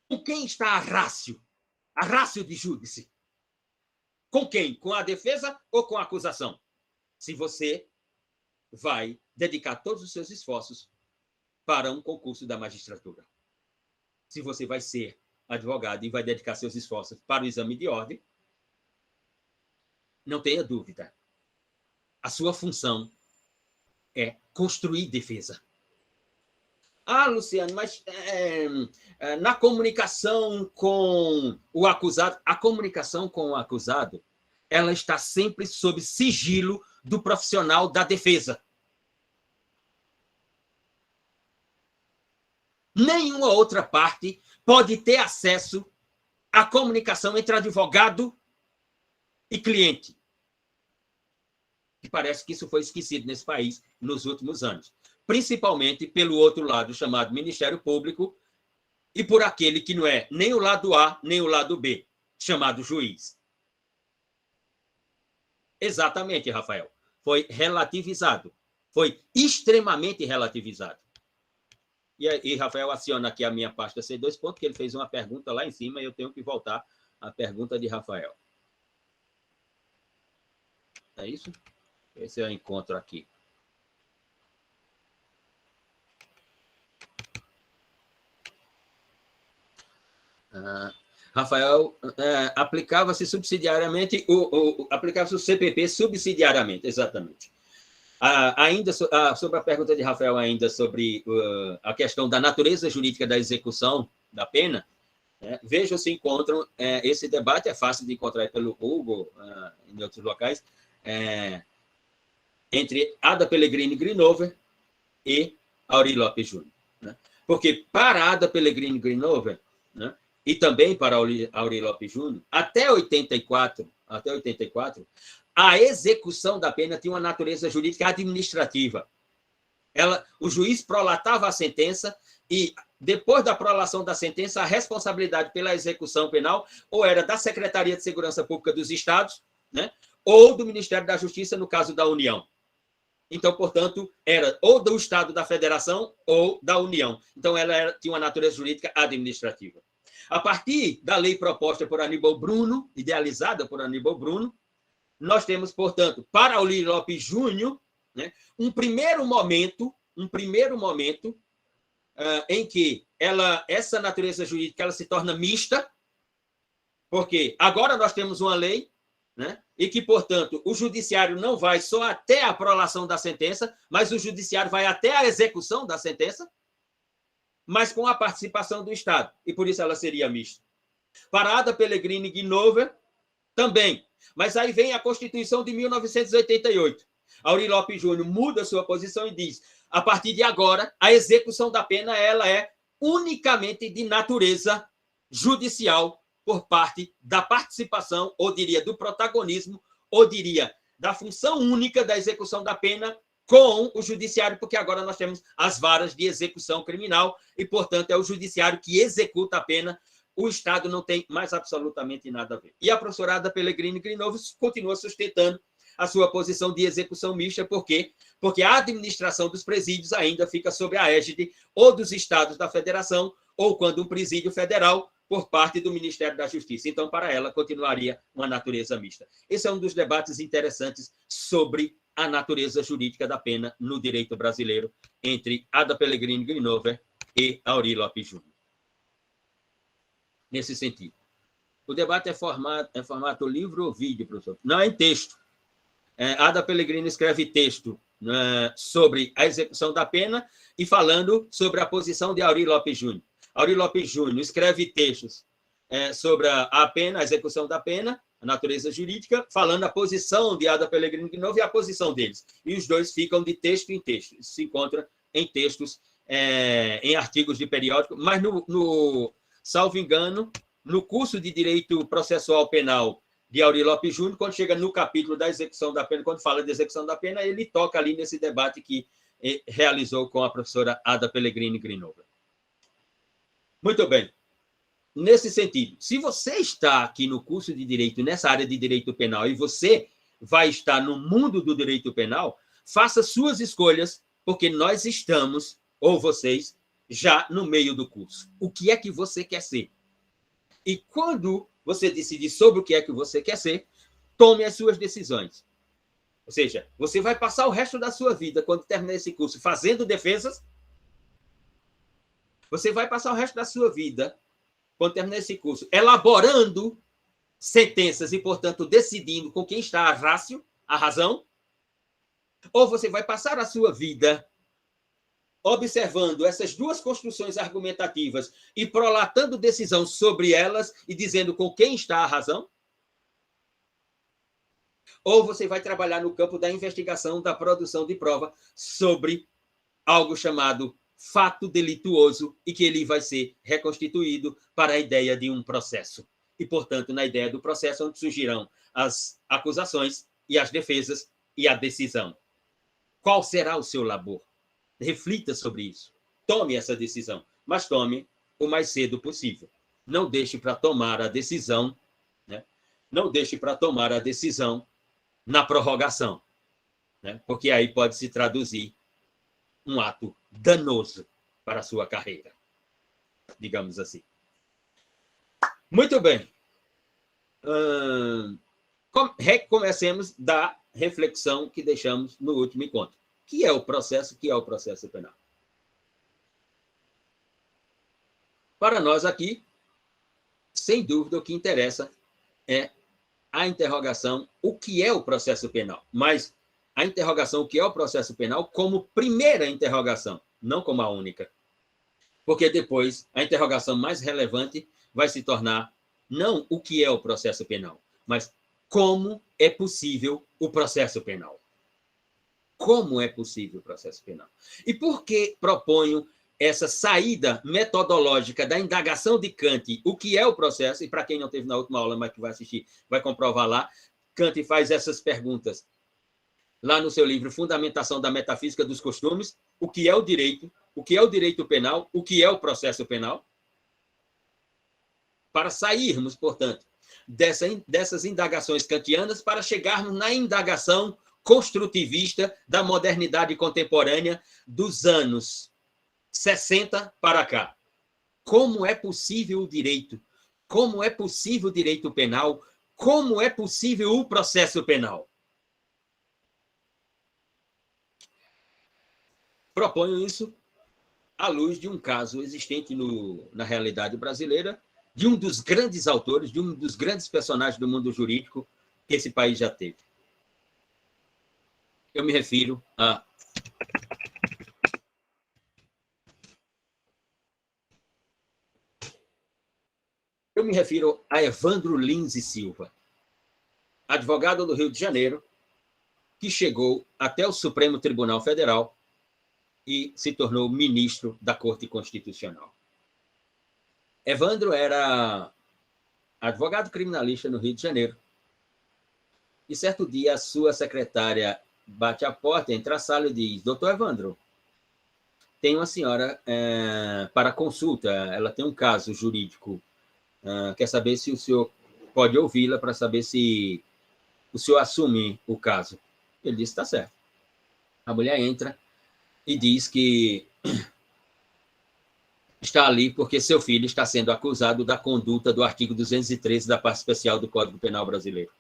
Com quem está a rácio? A rácio de júdice. Com quem? Com a defesa ou com a acusação? Se você vai dedicar todos os seus esforços para um concurso da magistratura. Se você vai ser advogado e vai dedicar seus esforços para o exame de ordem, não tenha dúvida. A sua função é construir defesa. Ah, Luciano, mas na comunicação com o acusado, a comunicação com o acusado, ela está sempre sob sigilo do profissional da defesa. Nenhuma outra parte pode ter acesso à comunicação entre advogado e cliente. E parece que isso foi esquecido nesse país nos últimos anos. Principalmente pelo outro lado, chamado Ministério Público, e por aquele que não é nem o lado A, nem o lado B, chamado juiz. Exatamente, Rafael. Foi relativizado. Foi extremamente relativizado. E Rafael aciona aqui a minha pasta C2 pontos, que ele fez uma pergunta lá em cima e eu tenho que voltar à pergunta de Rafael. É isso? Esse é o encontro aqui. Rafael, aplicava-se subsidiariamente, aplicava-se o CPP subsidiariamente, exatamente. Ainda sobre a pergunta de Rafael, ainda sobre a questão da natureza jurídica da execução da pena, vejam se encontram, esse debate é fácil de encontrar pelo Google, em outros locais, entre Ada Pellegrini Grinover e Aury Lopes Júnior. Né? Porque para Ada Pellegrini Grinover, né, e também para Aury Lopes Júnior, até 84, a execução da pena tinha uma natureza jurídica administrativa. O juiz prolatava a sentença e, depois da prolação da sentença, a responsabilidade pela execução penal ou era da Secretaria de Segurança Pública dos Estados, né, ou do Ministério da Justiça, no caso da União. Então, portanto, era ou do Estado da Federação ou da União. Então, ela tinha uma natureza jurídica administrativa. A partir da lei proposta por Aníbal Bruno, idealizada por Aníbal Bruno, nós temos, portanto, para Aury Lopes Júnior, né, um primeiro momento em que essa natureza jurídica ela se torna mista, porque agora nós temos uma lei, né, e que, portanto, o judiciário não vai só até a prolação da sentença, mas o judiciário vai até a execução da sentença, mas com a participação do Estado, e por isso ela seria mista. Para Ada Pellegrini Grinover, também. Mas aí vem a Constituição de 1988. Aury Lopes Júnior muda sua posição e diz, a partir de agora, a execução da pena ela é unicamente de natureza judicial por parte da participação, ou diria do protagonismo, ou diria da função única da execução da pena com o judiciário, porque agora nós temos as varas de execução criminal e, portanto, é o judiciário que executa a pena. O Estado não tem mais absolutamente nada a ver. E a professora Ada Pellegrini Grinover continua sustentando a sua posição de execução mista. Por quê? Porque a administração dos presídios ainda fica sob a égide ou dos estados da federação, ou quando um presídio federal por parte do Ministério da Justiça. Então, para ela, continuaria uma natureza mista. Esse é um dos debates interessantes sobre a natureza jurídica da pena no direito brasileiro, entre Ada Pellegrini Grinover e Aury Lopes Júnior. Nesse sentido. O debate é formato livro ou vídeo, professor? Não, é em texto. Ada Pellegrini escreve texto sobre a execução da pena e falando sobre a posição de Aury Lopes Júnior. Aury Lopes Júnior escreve textos sobre a pena, a execução da pena, a natureza jurídica, falando a posição de Ada Pellegrini de novo e a posição deles. E os dois ficam de texto em texto. Isso se encontra em textos, em artigos de periódico, mas, salvo engano, no curso de Direito Processual Penal de Aury Lopes Júnior, quando chega no capítulo da execução da pena, quando fala de execução da pena, ele toca ali nesse debate que realizou com a professora Ada Pellegrini Grinover. Muito bem. Nesse sentido, se você está aqui no curso de Direito, nessa área de Direito Penal, e você vai estar no mundo do Direito Penal, faça suas escolhas, porque nós estamos, ou vocês, já no meio do curso. O que é que você quer ser? E quando você decidir sobre o que é que você quer ser, tome as suas decisões. Ou seja, você vai passar o resto da sua vida, quando terminar esse curso, fazendo defesas. Você vai passar o resto da sua vida, quando terminar esse curso, elaborando sentenças e, portanto, decidindo com quem está a rácio, a razão. Ou você vai passar a sua vida observando essas duas construções argumentativas e prolatando decisão sobre elas e dizendo com quem está a razão? Ou você vai trabalhar no campo da investigação, da produção de prova sobre algo chamado fato delituoso e que ele vai ser reconstituído para a ideia de um processo. E, portanto, na ideia do processo, onde surgirão as acusações e as defesas e a decisão. Qual será o seu labor? Reflita sobre isso. Tome essa decisão, mas tome o mais cedo possível. Não deixe para tomar a decisão, né? Não deixe para tomar a decisão na prorrogação, né? Porque aí pode se traduzir um ato danoso para a sua carreira, digamos assim. Muito bem. Recomecemos da reflexão que deixamos no último encontro. Que é o processo penal? Para nós aqui, sem dúvida, o que interessa é a interrogação, o que é o processo penal? Mas a interrogação, o que é o processo penal, como primeira interrogação, não como a única. Porque depois, a interrogação mais relevante vai se tornar não o que é o processo penal, mas como é possível o processo penal. Como é possível o processo penal? E por que proponho essa saída metodológica da indagação de Kant, o que é o processo? E para quem não teve na última aula, mas que vai assistir, vai comprovar lá, Kant faz essas perguntas lá no seu livro Fundamentação da Metafísica dos Costumes, o que é o direito penal, o que é o processo penal, para sairmos, portanto, dessas indagações kantianas para chegarmos na indagação construtivista da modernidade contemporânea dos anos 60 para cá. Como é possível o direito? Como é possível o direito penal? Como é possível o processo penal? Proponho isso à luz de um caso existente na realidade brasileira, de um dos grandes autores, de um dos grandes personagens do mundo jurídico que esse país já teve. Eu me refiro a Evandro Lins e Silva, advogado do Rio de Janeiro, que chegou até o Supremo Tribunal Federal e se tornou ministro da Corte Constitucional. Evandro era advogado criminalista no Rio de Janeiro. E certo dia a sua secretária bate à porta, entra a sala e diz: doutor Evandro, tem uma senhora para consulta, ela tem um caso jurídico, quer saber se o senhor pode ouvi-la para saber se o senhor assume o caso. Ele disse: está certo. A mulher entra e diz que está ali porque seu filho está sendo acusado da conduta do artigo 213 da parte especial do Código Penal brasileiro.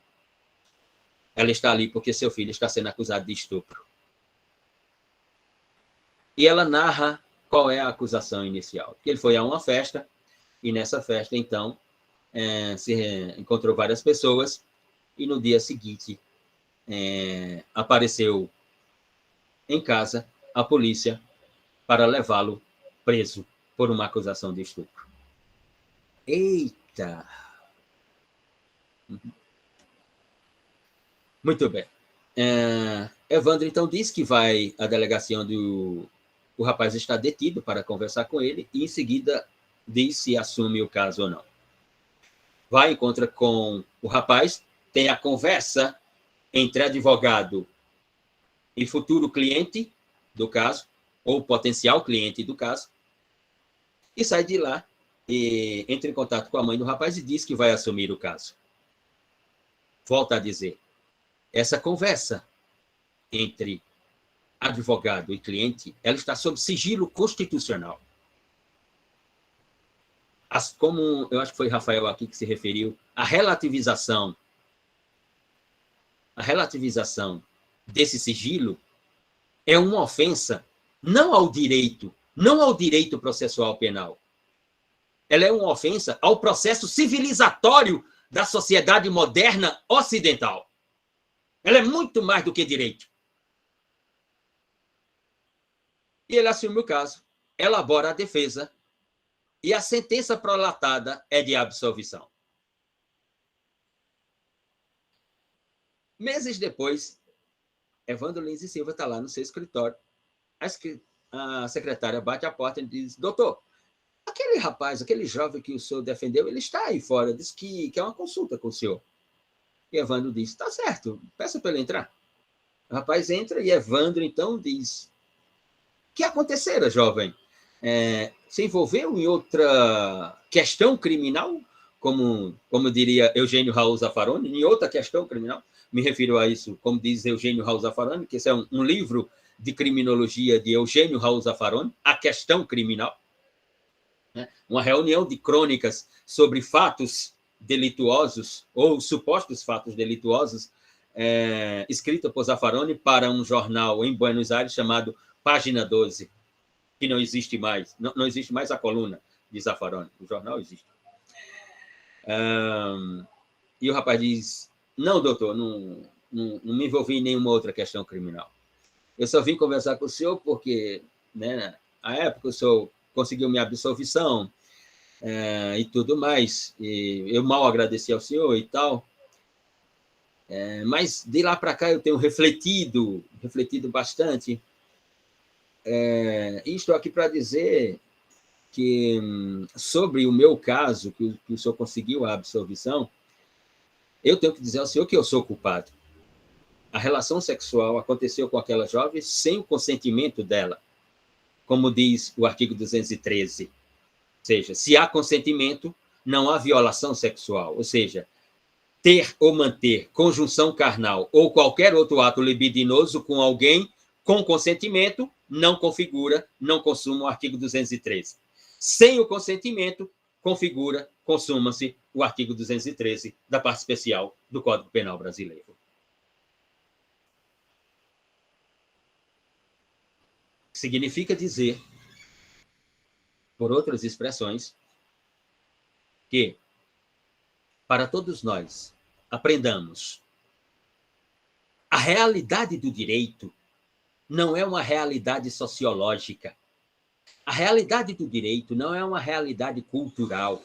Ela está ali porque seu filho está sendo acusado de estupro. E ela narra qual é a acusação inicial. Que ele foi a uma festa, e nessa festa, então, se encontrou várias pessoas, e no dia seguinte apareceu em casa a polícia para levá-lo preso por uma acusação de estupro. Eita! Muito bem. Evandro, então, diz que vai à delegacia onde o rapaz está detido para conversar com ele e, em seguida, diz se assume o caso ou não. Vai, encontra com o rapaz, tem a conversa entre advogado e futuro cliente do caso, ou potencial cliente do caso, e sai de lá e entra em contato com a mãe do rapaz e diz que vai assumir o caso. Volta a dizer, essa conversa entre advogado e cliente, ela está sob sigilo constitucional. Como eu acho que foi Rafael aqui que se referiu, a relativização desse sigilo é uma ofensa não ao direito processual penal. Ela é uma ofensa ao processo civilizatório da sociedade moderna ocidental. Ela é muito mais do que direito. E ele assume o caso, elabora a defesa, e a sentença prolatada é de absolvição. Meses depois, Evandro Lins e Silva está lá no seu escritório. A secretária bate a porta e diz, doutor, aquele rapaz, aquele jovem que o senhor defendeu, ele está aí fora, diz que quer uma consulta com o senhor. E Evandro diz, está certo, peça para ele entrar. O rapaz entra e Evandro, então, diz, o que acontecera, jovem? Se envolveu em outra questão criminal, como diria Eugênio Raul Zaffaroni, em outra questão criminal? Me refiro a isso, como diz Eugênio Raul Zaffaroni, que esse é um livro de criminologia de Eugênio Raul Zaffaroni, A Questão Criminal, uma reunião de crônicas sobre fatos delituosos, ou supostos fatos delituosos, escrita por Zaffaroni para um jornal em Buenos Aires chamado Página 12, que não existe mais. Não existe mais a coluna de Zaffaroni. O jornal existe. E o rapaz diz, não, doutor, não me envolvi em nenhuma outra questão criminal. Eu só vim conversar com o senhor porque, né, à época, o senhor conseguiu minha absolvição e tudo mais. E eu mal agradeci ao senhor e tal. Mas de lá para cá eu tenho refletido bastante. E estou aqui para dizer que, sobre o meu caso, que o senhor conseguiu a absolvição, eu tenho que dizer ao senhor que eu sou culpado. A relação sexual aconteceu com aquela jovem sem o consentimento dela, como diz o artigo 213. Ou seja, se há consentimento, não há violação sexual. Ou seja, ter ou manter conjunção carnal ou qualquer outro ato libidinoso com alguém com consentimento não configura, não consuma o artigo 213. Sem o consentimento, consuma-se o artigo 213 da parte especial do Código Penal brasileiro. Significa dizer, por outras expressões, que, para todos nós, aprendamos, a realidade do direito não é uma realidade sociológica. A realidade do direito não é uma realidade cultural.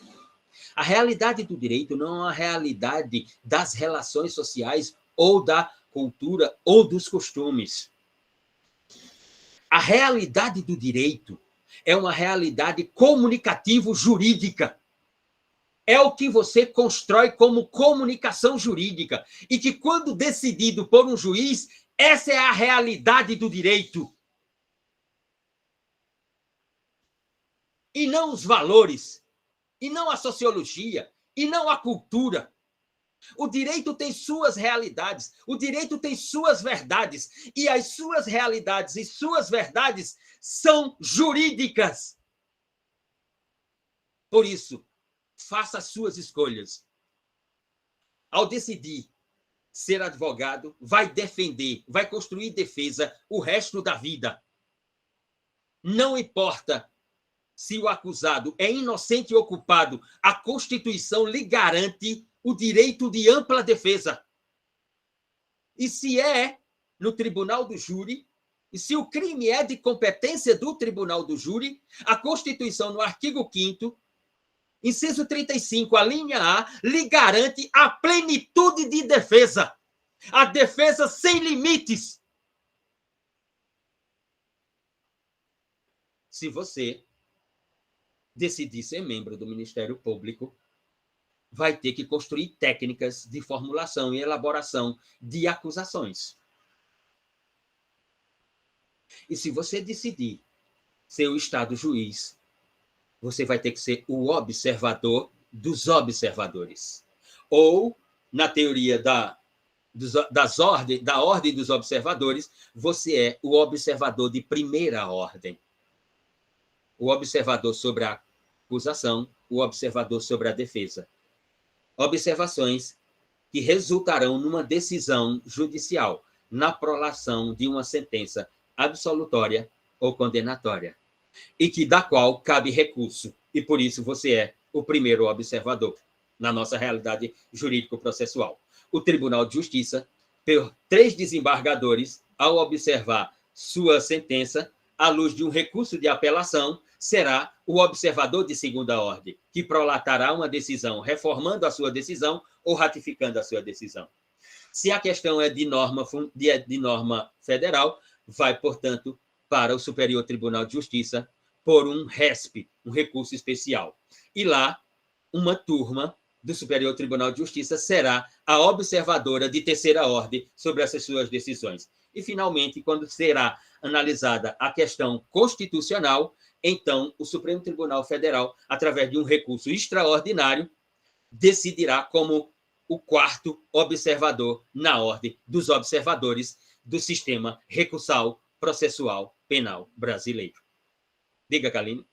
A realidade do direito não é uma realidade das relações sociais ou da cultura ou dos costumes. A realidade do direito é uma realidade comunicativo-jurídica. É o que você constrói como comunicação jurídica. E que, quando decidido por um juiz, essa é a realidade do direito. E não os valores, e não a sociologia, e não a cultura. O direito tem suas realidades, o direito tem suas verdades, e as suas realidades e suas verdades são jurídicas. Por isso, faça as suas escolhas. Ao decidir ser advogado, vai defender, vai construir defesa o resto da vida. Não importa se o acusado é inocente ou culpado, a Constituição lhe garante o direito de ampla defesa. E se é no tribunal do júri, e se o crime é de competência do tribunal do júri, a Constituição, no artigo 5º, inciso 35, a linha A, lhe garante a plenitude de defesa. A defesa sem limites. Se você decidir ser membro do Ministério Público, vai ter que construir técnicas de formulação e elaboração de acusações. E se você decidir ser o Estado juiz, você vai ter que ser o observador dos observadores. Ou, na teoria da ordem dos observadores, você é o observador de primeira ordem. O observador sobre a acusação, o observador sobre a defesa. Observações que resultarão numa decisão judicial, na prolação de uma sentença absolutória ou condenatória, e que da qual cabe recurso, e por isso você é o primeiro observador na nossa realidade jurídico-processual. O Tribunal de Justiça, por 3 desembargadores, ao observar sua sentença, à luz de um recurso de apelação, será o observador de segunda ordem, que prolatará uma decisão, reformando a sua decisão ou ratificando a sua decisão. Se a questão é de norma federal, vai, portanto, para o Superior Tribunal de Justiça por um RESP, um recurso especial. E lá, uma turma do Superior Tribunal de Justiça será a observadora de terceira ordem sobre essas suas decisões. E, finalmente, quando será analisada a questão constitucional, então o Supremo Tribunal Federal, através de um recurso extraordinário, decidirá como o 4º observador na ordem dos observadores do sistema recursal processual penal brasileiro. Diga, Kaline.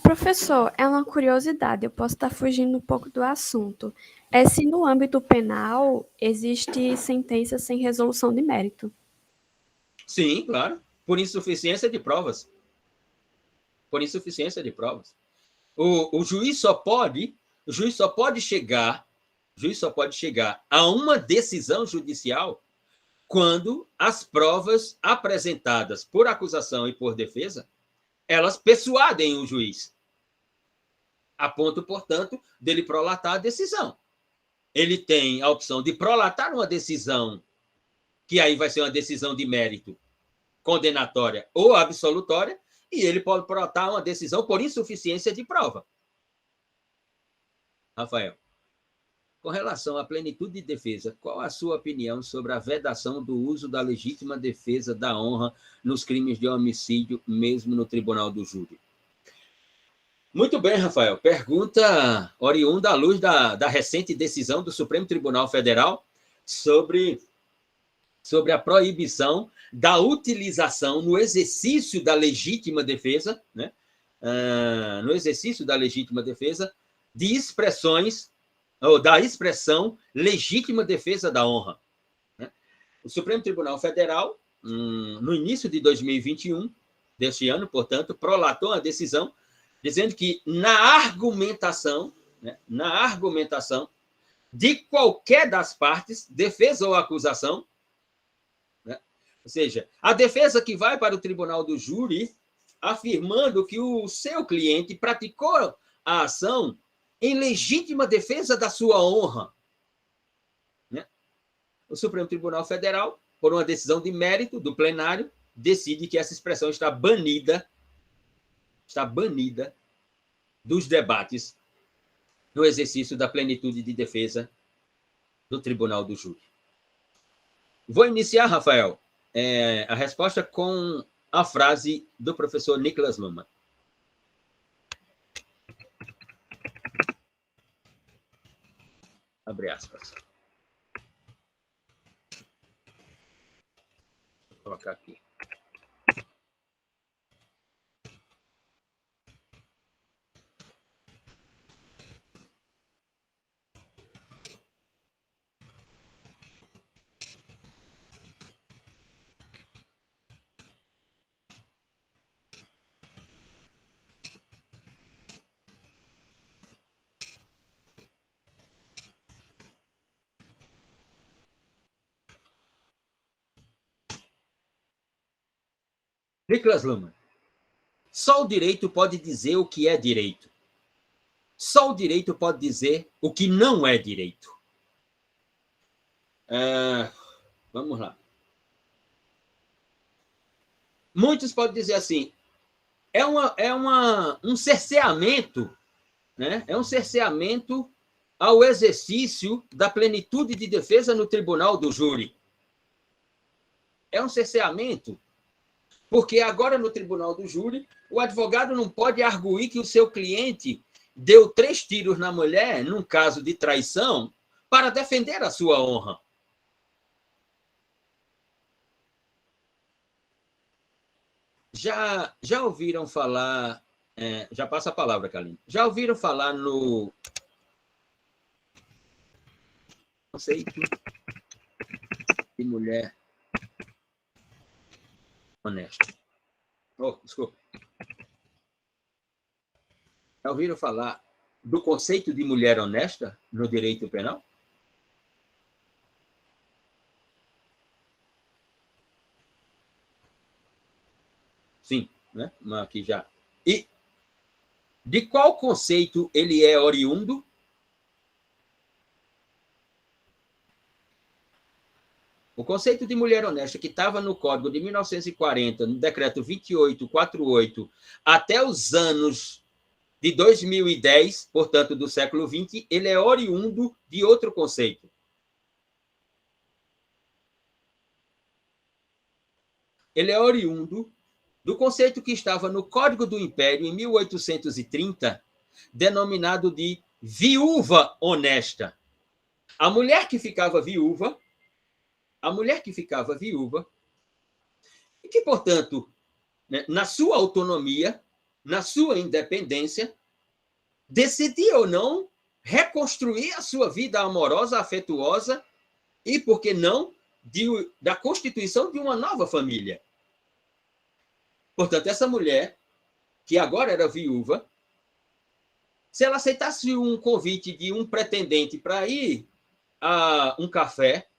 Professor, é uma curiosidade, eu posso estar fugindo um pouco do assunto. É se no âmbito penal existe sentença sem resolução de mérito. Sim, claro. Por insuficiência de provas. Por insuficiência de provas. O juiz só pode chegar a uma decisão judicial quando as provas apresentadas por acusação e por defesa, elas persuadem o juiz. A ponto, portanto, dele prolatar a decisão. Ele tem a opção de prolatar uma decisão, que aí vai ser uma decisão de mérito, condenatória ou absolutória, e ele pode prolatar uma decisão por insuficiência de prova. Rafael, com relação à plenitude de defesa, qual a sua opinião sobre a vedação do uso da legítima defesa da honra nos crimes de homicídio, mesmo no tribunal do júri? Muito bem, Rafael. Pergunta oriunda à luz da recente decisão do Supremo Tribunal Federal sobre a proibição da utilização no exercício da legítima defesa, né? No exercício da legítima defesa, de expressões, ou da expressão legítima defesa da honra. Né? O Supremo Tribunal Federal, no início de 2021, deste ano, portanto, prolatou a decisão dizendo que na argumentação de qualquer das partes, defesa ou acusação, né? Ou seja, a defesa que vai para o tribunal do júri afirmando que o seu cliente praticou a ação em legítima defesa da sua honra, né? O Supremo Tribunal Federal, por uma decisão de mérito do plenário, decide que essa expressão está banida dos debates no exercício da plenitude de defesa do tribunal do júri. Vou iniciar, Rafael, a resposta com a frase do professor Nicolas Luhmann. Abre aspas. Vou colocar aqui. Niklas Luhmann. Só o direito pode dizer o que é direito. Só o direito pode dizer o que não é direito. Vamos lá. Muitos podem dizer assim, um cerceamento, né? É um cerceamento ao exercício da plenitude de defesa no tribunal do júri. É um cerceamento, porque agora no tribunal do júri, o advogado não pode arguir que o seu cliente deu 3 tiros na mulher, num caso de traição, para defender a sua honra. Já ouviram falar... já passa a palavra, Kaline. Já ouviram falar no conceito de mulher honesta? Desculpa. Já ouviram falar do conceito de mulher honesta no direito penal? Sim, né? Aqui já. E de qual conceito ele é oriundo? O conceito de mulher honesta, que estava no Código de 1940, no Decreto 2848, até os anos de 2010, portanto, do século XX, ele é oriundo de outro conceito. Ele é oriundo do conceito que estava no Código do Império, em 1830, denominado de viúva honesta. A mulher que ficava viúva, e que, portanto, né, na sua autonomia, na sua independência, decidia ou não reconstruir a sua vida amorosa, afetuosa e, por que não, da constituição de uma nova família. Portanto, essa mulher, que agora era viúva, se ela aceitasse um convite de um pretendente para ir a um café,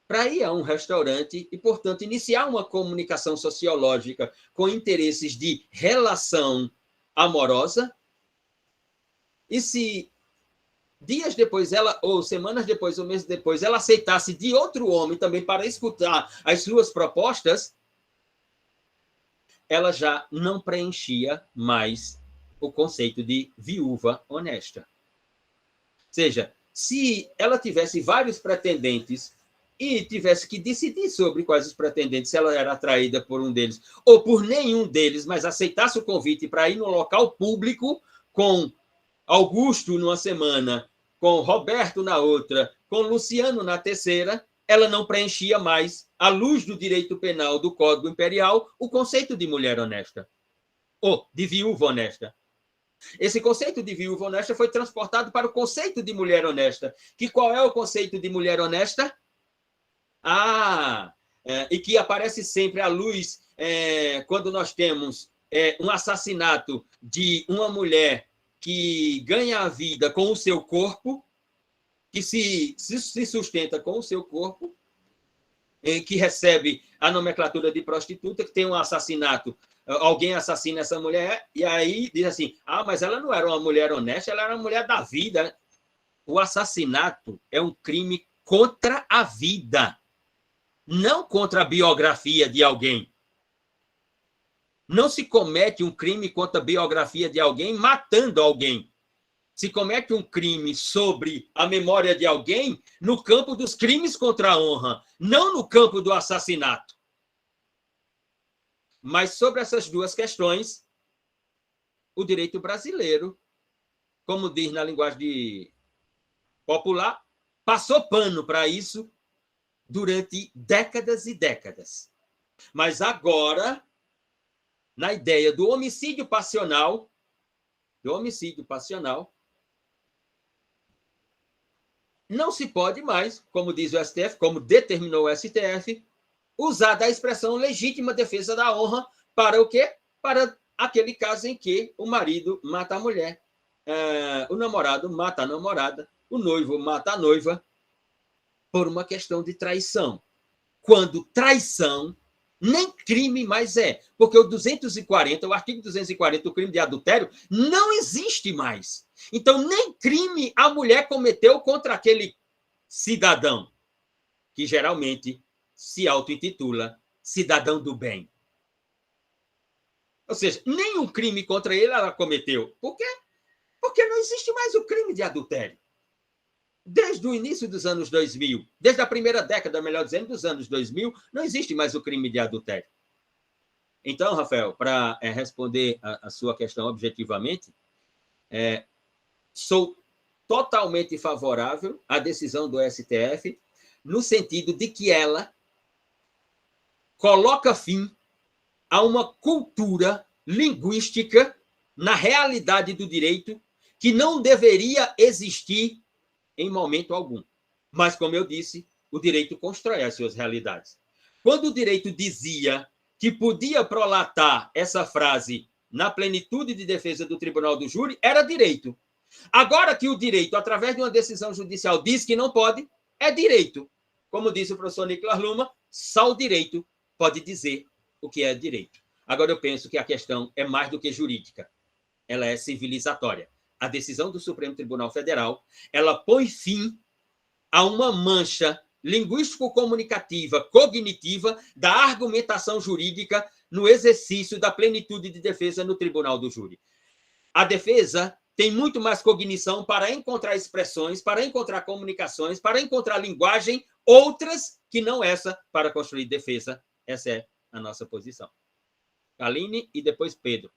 para ir a um restaurante e, portanto, iniciar uma comunicação sociológica com interesses de relação amorosa, e se dias depois ela, ou semanas depois, ou meses depois, ela aceitasse de outro homem também para escutar as suas propostas, ela já não preenchia mais o conceito de viúva honesta. Ou seja, se ela tivesse vários pretendentes e tivesse que decidir sobre quais os pretendentes, se ela era atraída por um deles ou por nenhum deles, mas aceitasse o convite para ir no local público com Augusto numa semana, com Roberto na outra, com Luciano na terceira, ela não preenchia mais, à luz do direito penal do Código Imperial, o conceito de mulher honesta, ou de viúva honesta. Esse conceito de viúva honesta foi transportado para o conceito de mulher honesta. Que qual é o conceito de mulher honesta? E que aparece sempre à luz quando nós temos um assassinato de uma mulher que ganha a vida com o seu corpo, que se sustenta com o seu corpo, que recebe a nomenclatura de prostituta, que tem um assassinato, alguém assassina essa mulher, e aí diz assim, mas ela não era uma mulher honesta, ela era uma mulher da vida. O assassinato é um crime contra a vida, não contra a biografia de alguém. Não se comete um crime contra a biografia de alguém matando alguém. Se comete um crime sobre a memória de alguém no campo dos crimes contra a honra, não no campo do assassinato. Mas sobre essas duas questões, o direito brasileiro, como diz na linguagem popular, passou pano para isso durante décadas e décadas. Mas agora, na ideia do homicídio passional, não se pode mais, como diz o STF, como determinou o STF, usar da expressão legítima defesa da honra para o quê? Para aquele caso em que o marido mata a mulher, o namorado mata a namorada, o noivo mata a noiva, por uma questão de traição. Quando traição Nem crime mais é, porque o 240, o artigo 240 do crime de adultério não existe mais. Então, nem crime a mulher cometeu contra aquele cidadão, que geralmente se auto-intitula cidadão do bem. Ou seja, nenhum crime contra ele ela cometeu. Por quê? Porque não existe mais o crime de adultério. Desde o início dos anos 2000, desde a primeira década, melhor dizendo, dos anos 2000, não existe mais o crime de adultério. Então, Rafael, para responder a sua questão objetivamente, sou totalmente favorável à decisão do STF, no sentido de que ela coloca fim a uma cultura linguística na realidade do direito que não deveria existir em momento algum. Mas, como eu disse, o direito constrói as suas realidades. Quando o direito dizia que podia prolatar essa frase na plenitude de defesa do tribunal do júri, era direito. Agora que o direito, através de uma decisão judicial, diz que não pode, é direito. Como disse o professor Nicolas Luma, só o direito pode dizer o que é direito. Agora, eu penso que a questão é mais do que jurídica. Ela é civilizatória. A decisão do Supremo Tribunal Federal, ela põe fim a uma mancha linguístico-comunicativa, cognitiva, da argumentação jurídica no exercício da plenitude de defesa no tribunal do júri. A defesa tem muito mais cognição para encontrar expressões, para encontrar comunicações, para encontrar linguagem, outras que não essa, para construir defesa. Essa é a nossa posição. Aline e depois Pedro.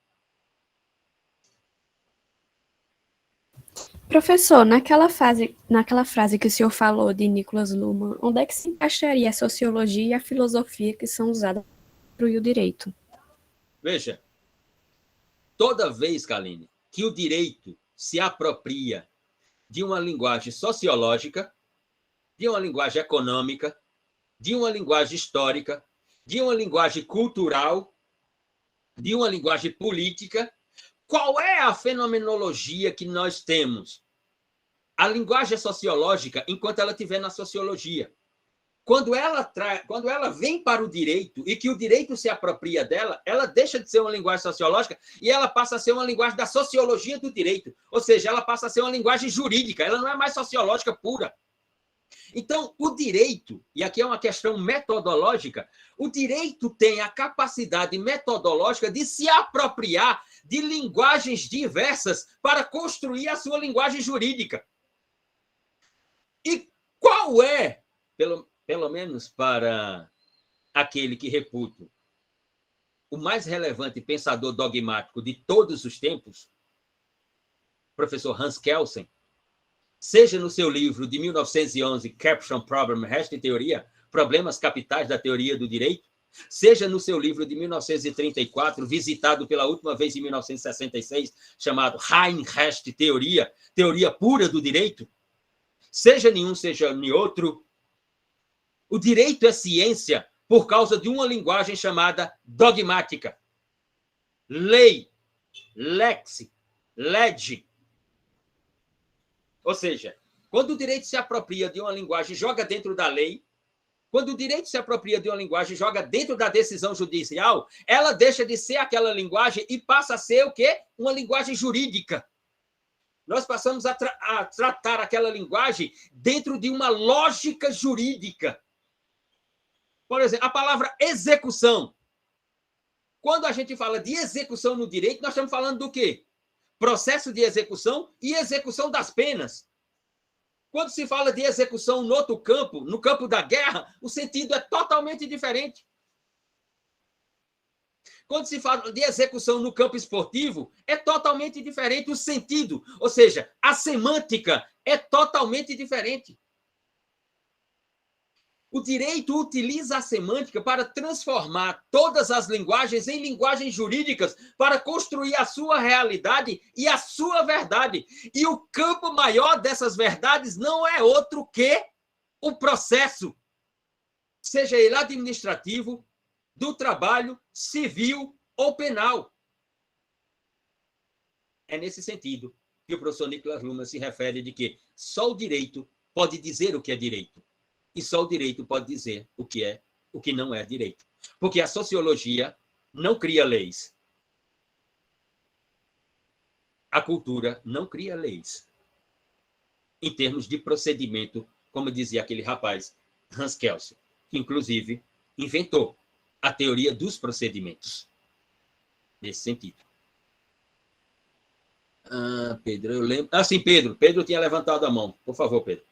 Professor, naquela frase que o senhor falou de Nicolas Luhmann, onde é que se encaixaria a sociologia e a filosofia que são usadas para o direito? Veja, toda vez, Kaline, que o direito se apropria de uma linguagem sociológica, de uma linguagem econômica, de uma linguagem histórica, de uma linguagem cultural, de uma linguagem política, qual é a fenomenologia que nós temos? A linguagem sociológica, enquanto ela estiver na sociologia. Quando ela vem para o direito e que o direito se apropria dela, ela deixa de ser uma linguagem sociológica e ela passa a ser uma linguagem da sociologia do direito. Ou seja, ela passa a ser uma linguagem jurídica, ela não é mais sociológica pura. Então, o direito, e aqui é uma questão metodológica, o direito tem a capacidade metodológica de se apropriar de linguagens diversas para construir a sua linguagem jurídica. E qual é, pelo menos para aquele que reputo, o mais relevante pensador dogmático de todos os tempos, professor Hans Kelsen, seja no seu livro de 1911, Caption Problem, Resto e Teoria, Problemas Capitais da Teoria do Direito, seja no seu livro de 1934, visitado pela última vez em 1966, chamado Rein Recht Teoria, Teoria Pura do Direito, seja nenhum, seja nem outro, o direito é ciência por causa de uma linguagem chamada dogmática. Lei, lex, lege. Ou seja, quando o direito se apropria de uma linguagem, joga dentro da lei. Quando o direito se apropria de uma linguagem, joga dentro da decisão judicial, ela deixa de ser aquela linguagem e passa a ser o quê? Uma linguagem jurídica. Nós passamos a tratar aquela linguagem dentro de uma lógica jurídica. Por exemplo, a palavra execução. Quando a gente fala de execução no direito, nós estamos falando do quê? Processo de execução e execução das penas. Quando se fala de execução no outro campo, no campo da guerra, o sentido é totalmente diferente. Quando se fala de execução no campo esportivo, é totalmente diferente o sentido, ou seja, a semântica é totalmente diferente. O direito utiliza a semântica para transformar todas as linguagens em linguagens jurídicas para construir a sua realidade e a sua verdade. E o campo maior dessas verdades não é outro que o processo, seja ele administrativo, do trabalho, civil ou penal. É nesse sentido que o professor Nicolas Luhmann se refere de que só o direito pode dizer o que é direito. E só o direito pode dizer o que não é direito. Porque a sociologia não cria leis. A cultura não cria leis. Em termos de procedimento, como dizia aquele rapaz, Hans Kelsen, que inclusive inventou a teoria dos procedimentos. Nesse sentido. Pedro, eu lembro. Sim, Pedro. Pedro tinha levantado a mão. Por favor, Pedro.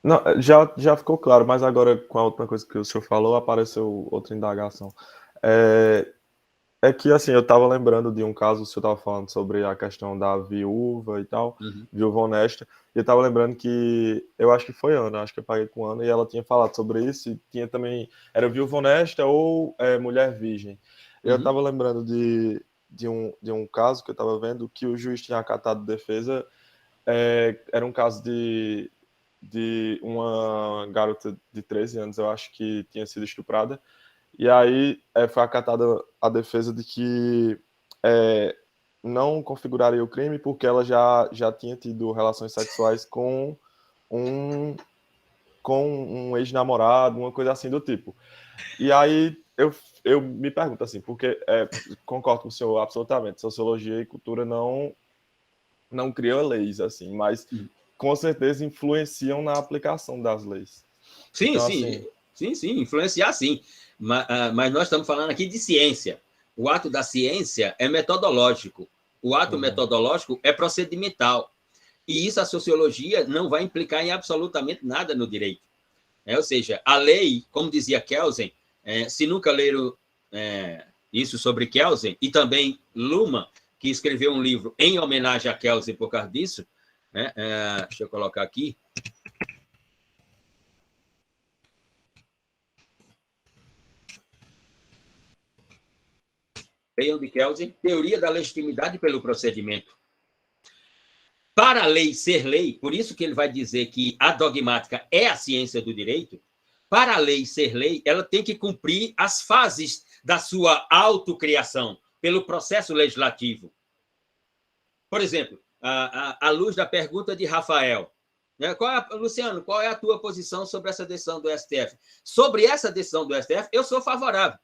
Não, já ficou claro, mas agora com a última coisa que o senhor falou, apareceu outra indagação. É que, assim, eu estava lembrando de um caso, o senhor estava falando sobre a questão da viúva e tal, viúva honesta, e eu estava lembrando que, eu acho que foi Ana, acho que eu paguei com Ana, e ela tinha falado sobre isso, e tinha também, era viúva honesta ou mulher virgem. Eu estava lembrando de um caso que eu estava vendo, que o juiz tinha acatado defesa, era um caso de uma garota de 13 anos, eu acho que tinha sido estuprada, e aí foi acatada a defesa de que não configuraria o crime porque ela já tinha tido relações sexuais com um ex-namorado, uma coisa assim do tipo. E aí eu me pergunto assim, porque concordo com o senhor absolutamente, sociologia e cultura não criam leis, assim, mas com certeza influenciam na aplicação das leis. Sim, então, sim. Assim, Sim, influenciar sim. Mas nós estamos falando aqui de ciência. O ato da ciência é metodológico. O ato metodológico é procedimental. E isso a sociologia não vai implicar em absolutamente nada no direito. Ou seja, a lei, como dizia Kelsen, se nunca leram isso sobre Kelsen, e também Luhmann, que escreveu um livro em homenagem a Kelsen por causa disso, deixa eu colocar aqui. Leiam de Kelsen, Teoria da Legitimidade pelo Procedimento. Para a lei ser lei, por isso que ele vai dizer que a dogmática é a ciência do direito, para a lei ser lei, ela tem que cumprir as fases da sua autocriação pelo processo legislativo. Por exemplo, à luz da pergunta de Rafael, né? Luciano, qual é a tua posição sobre essa decisão do STF? Sobre essa decisão do STF, eu sou favorável.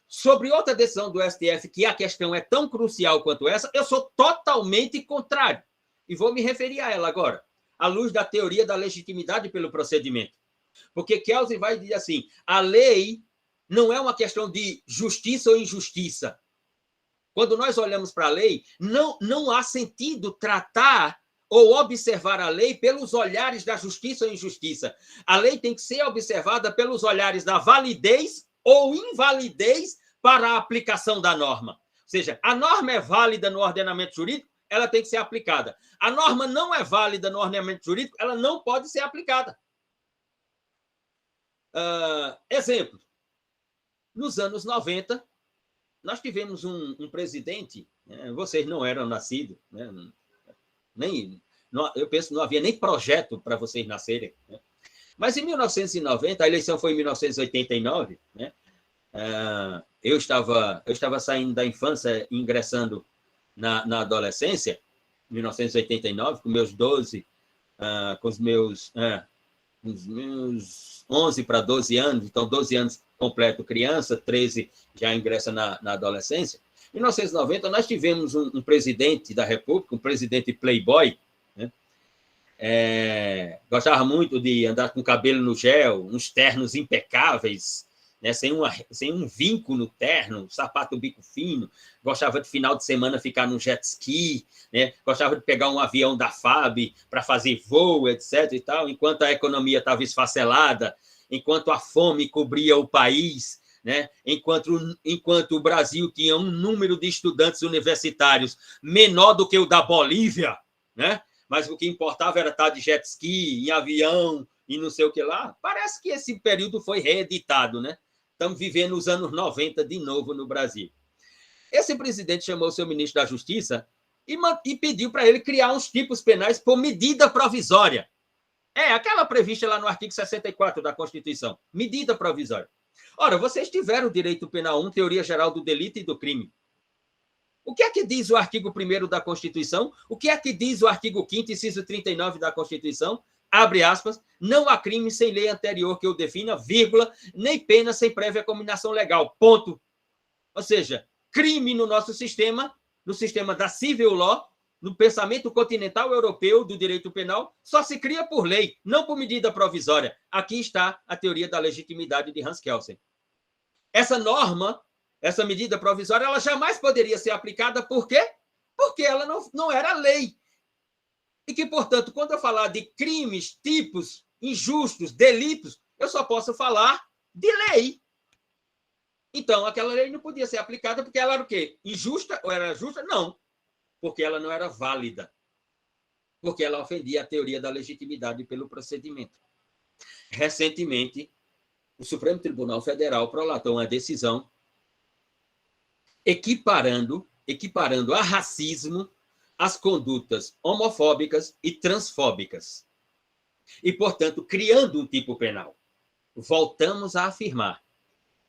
Sobre outra decisão do STF, que a questão é tão crucial quanto essa, eu sou totalmente contrário. E vou me referir a ela agora, à luz da teoria da legitimidade pelo procedimento. Porque Kelsen vai dizer assim, a lei não é uma questão de justiça ou injustiça. Quando nós olhamos para a lei, não há sentido tratar ou observar a lei pelos olhares da justiça ou injustiça. A lei tem que ser observada pelos olhares da validez ou invalidez para a aplicação da norma. Ou seja, a norma é válida no ordenamento jurídico, ela tem que ser aplicada. A norma não é válida no ordenamento jurídico, ela não pode ser aplicada. Exemplo. Nos anos 90, nós tivemos um presidente, vocês não eram nascidos, eu penso que não havia nem projeto para vocês nascerem, Mas em 1990, a eleição foi em 1989, eu estava saindo da infância e ingressando na adolescência, em 1989, com meus 12, com os meus 11 para 12 anos, então 12 anos completo criança, 13 já ingressa na adolescência. Em 1990, nós tivemos um presidente da República, um presidente playboy, gostava muito de andar com cabelo no gel, uns ternos impecáveis, sem um vinco no terno, sapato bico fino, gostava de final de semana ficar no jet ski, gostava de pegar um avião da FAB para fazer voo, etc. e tal, enquanto a economia estava esfacelada, enquanto a fome cobria o país, enquanto o Brasil tinha um número de estudantes universitários menor do que o da Bolívia, mas o que importava era estar de jet ski, em avião e não sei o que lá. Parece que esse período foi reeditado, Estamos vivendo os anos 90 de novo no Brasil. Esse presidente chamou o seu ministro da Justiça e pediu para ele criar uns tipos penais por medida provisória. Aquela prevista lá no artigo 64 da Constituição. Medida provisória. Ora, vocês tiveram o direito penal 1, teoria geral do delito e do crime. O que é que diz o artigo 1º da Constituição? O que é que diz o artigo 5º, inciso 39 da Constituição? abre aspas, não há crime sem lei anterior que o defina, vírgula, nem pena sem prévia combinação legal, ponto. Ou seja, crime no nosso sistema, no sistema da civil law, no pensamento continental europeu do direito penal, só se cria por lei, não por medida provisória. Aqui está a teoria da legitimidade de Hans Kelsen. Essa norma, essa medida provisória, ela jamais poderia ser aplicada, por quê? Porque ela não era lei. E que, portanto, quando eu falar de crimes, tipos, injustos, delitos, eu só posso falar de lei. Então, aquela lei não podia ser aplicada porque ela era o quê? Injusta ou era justa? Não, porque ela não era válida. Porque ela ofendia a teoria da legitimidade pelo procedimento. Recentemente, o Supremo Tribunal Federal prolatou uma decisão equiparando a racismo as condutas homofóbicas e transfóbicas. E, portanto, criando um tipo penal. Voltamos a afirmar: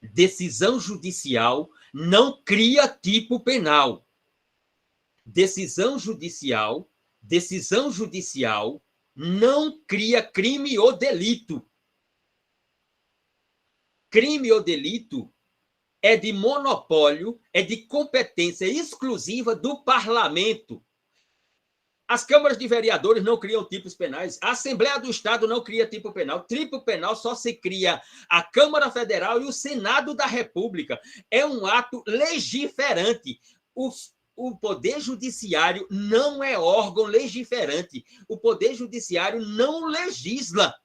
decisão judicial não cria tipo penal. Decisão judicial não cria crime ou delito. Crime ou delito é de monopólio, é de competência exclusiva do parlamento. As câmaras de vereadores não criam tipos penais. A Assembleia do Estado não cria tipo penal. Tipo penal só se cria a Câmara Federal e o Senado da República. É um ato legiferante. O Poder Judiciário não é órgão legiferante. O Poder Judiciário não legisla.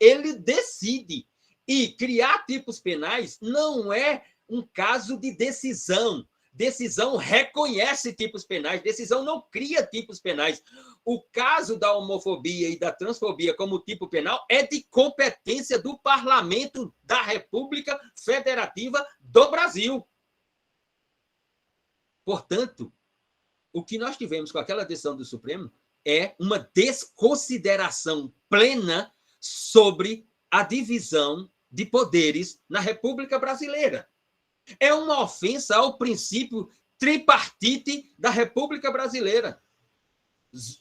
Ele decide. E criar tipos penais não é um caso de decisão. Decisão reconhece tipos penais, decisão não cria tipos penais. O caso da homofobia e da transfobia como tipo penal é de competência do Parlamento da República Federativa do Brasil. Portanto, o que nós tivemos com aquela decisão do Supremo é uma desconsideração plena sobre a divisão de poderes na República Brasileira. É uma ofensa ao princípio tripartite da República Brasileira.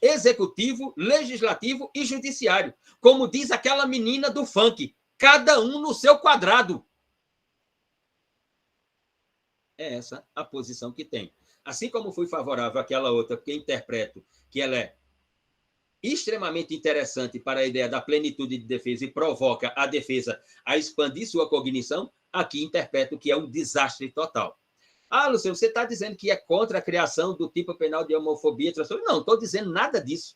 Executivo, legislativo e judiciário. Como diz aquela menina do funk, cada um no seu quadrado. É essa a posição que tem. Assim como fui favorável àquela outra, porque interpreto que ela é extremamente interessante para a ideia da plenitude de defesa e provoca a defesa a expandir sua cognição, aqui interpreto que é um desastre total. Ah, Luciano, você está dizendo que é contra a criação do tipo penal de homofobia e transfobia? Não, estou dizendo nada disso.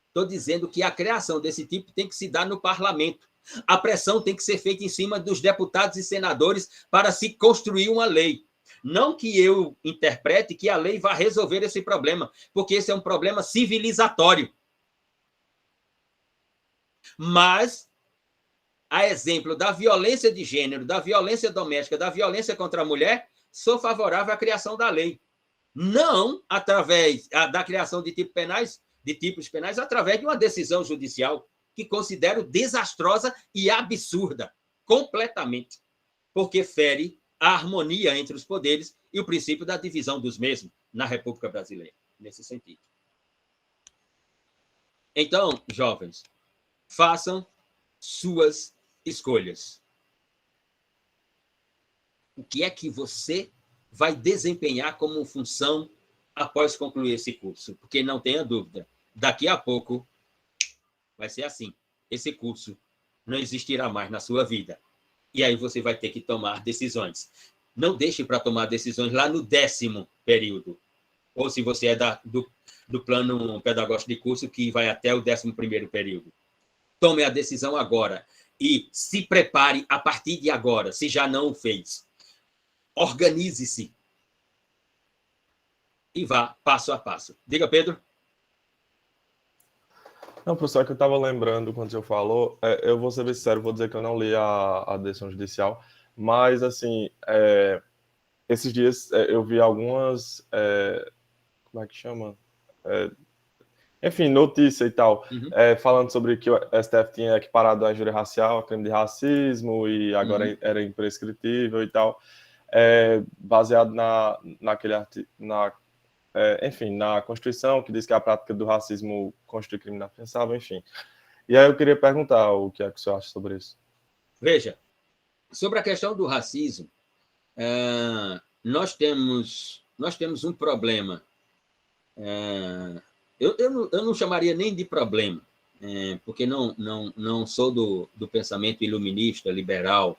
Estou dizendo que a criação desse tipo tem que se dar no parlamento. A pressão tem que ser feita em cima dos deputados e senadores para se construir uma lei. Não que eu interprete que a lei vai resolver esse problema, porque esse é um problema civilizatório. Mas, a exemplo da violência de gênero, da violência doméstica, da violência contra a mulher, sou favorável à criação da lei. Não através da criação de tipos penais, através de uma decisão judicial que considero desastrosa e absurda, completamente, porque fere a harmonia entre os poderes e o princípio da divisão dos mesmos na República Brasileira, nesse sentido. Então, jovens, façam suas escolhas. O que é que você vai desempenhar como função após concluir esse curso? Porque não tenha dúvida, daqui a pouco vai ser assim. Esse curso não existirá mais na sua vida. E aí você vai ter que tomar decisões. Não deixe para tomar decisões lá no 10º período. Ou se você é do plano pedagógico de curso, que vai até o 11º período. Tome a decisão agora. E se prepare a partir de agora, se já não o fez. Organize-se. E vá passo a passo. Diga, Pedro. Não, professor, é que eu estava lembrando quando você falou, eu vou ser bem sincero, vou dizer que eu não li a decisão judicial, mas, assim, esses dias eu vi algumas, como é que chama? Enfim, notícia e tal, falando sobre que o STF tinha equiparado a injúria racial a crime de racismo e agora era imprescritível e tal, baseado enfim, na Constituição, que diz que a prática do racismo constitui crime inafiançável, enfim. E aí eu queria perguntar o que é que o senhor acha sobre isso. Veja, sobre a questão do racismo, nós temos um problema. Eu não chamaria nem de problema, porque não sou do pensamento iluminista, liberal,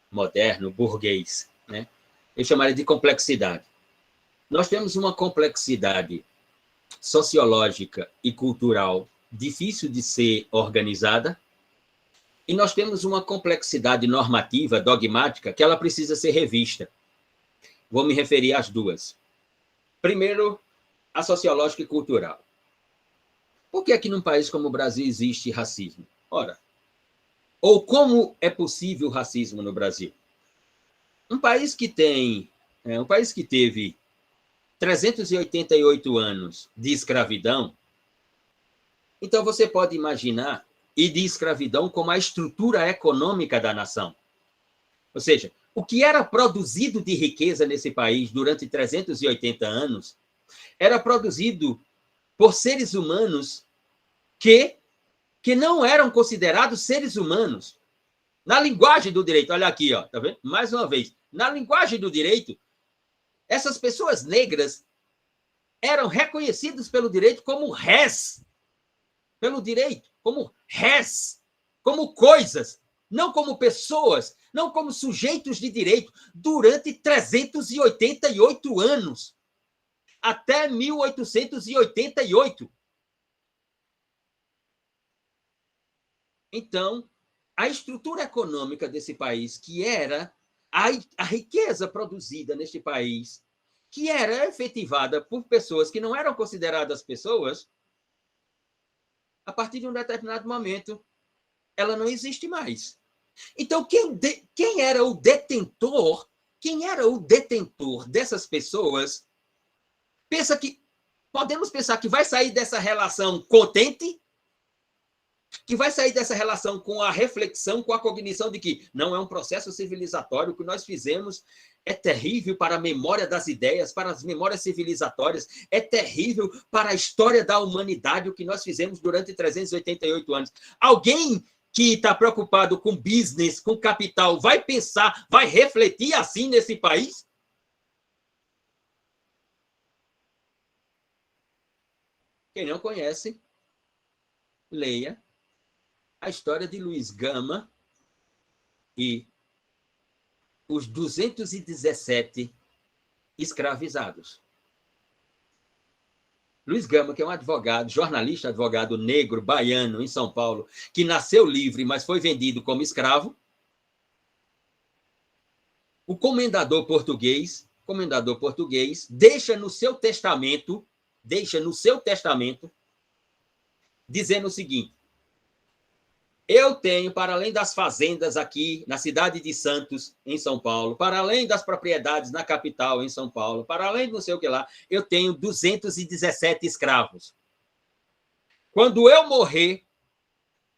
moderno, burguês, né? Eu chamaria de complexidade. Nós temos uma complexidade sociológica e cultural difícil de ser organizada, e nós temos uma complexidade normativa, dogmática, que ela precisa ser revista. Vou me referir às duas. Primeiro, a sociológica e cultural. Por que aqui num país como o Brasil existe racismo? Ora, ou como é possível o racismo no Brasil? Um país que teve 388 anos de escravidão, então você pode imaginar, e de escravidão como a estrutura econômica da nação. Ou seja, o que era produzido de riqueza nesse país durante 380 anos era produzido por seres humanos que não eram considerados seres humanos. Na linguagem do direito, olha aqui, ó, tá vendo? Mais uma vez, na linguagem do direito, essas pessoas negras eram reconhecidas pelo direito como réis, pelo direito, como réis, como coisas, não como pessoas, não como sujeitos de direito, durante 388 anos, até 1888. Então, a estrutura econômica desse país, que era a riqueza produzida neste país, que era efetivada por pessoas que não eram consideradas pessoas, a partir de um determinado momento, ela não existe mais. Então, quem era o detentor? Quem era o detentor dessas pessoas? Podemos pensar que vai sair dessa relação contente, que vai sair dessa relação com a reflexão, com a cognição de que não é um processo civilizatório, o que nós fizemos é terrível para a memória das ideias, para as memórias civilizatórias, é terrível para a história da humanidade, o que nós fizemos durante 388 anos. Alguém que está preocupado com business, com capital, vai pensar, vai refletir assim nesse país? Quem não conhece, leia a história de Luiz Gama e os 217 escravizados. Luiz Gama, que é um advogado, jornalista, advogado negro, baiano, em São Paulo, que nasceu livre, mas foi vendido como escravo. O comendador português deixa no seu testamento, dizendo o seguinte: eu tenho, para além das fazendas aqui na cidade de Santos, em São Paulo, para além das propriedades na capital, em São Paulo, para além de não sei o que lá, eu tenho 217 escravos. Quando eu morrer,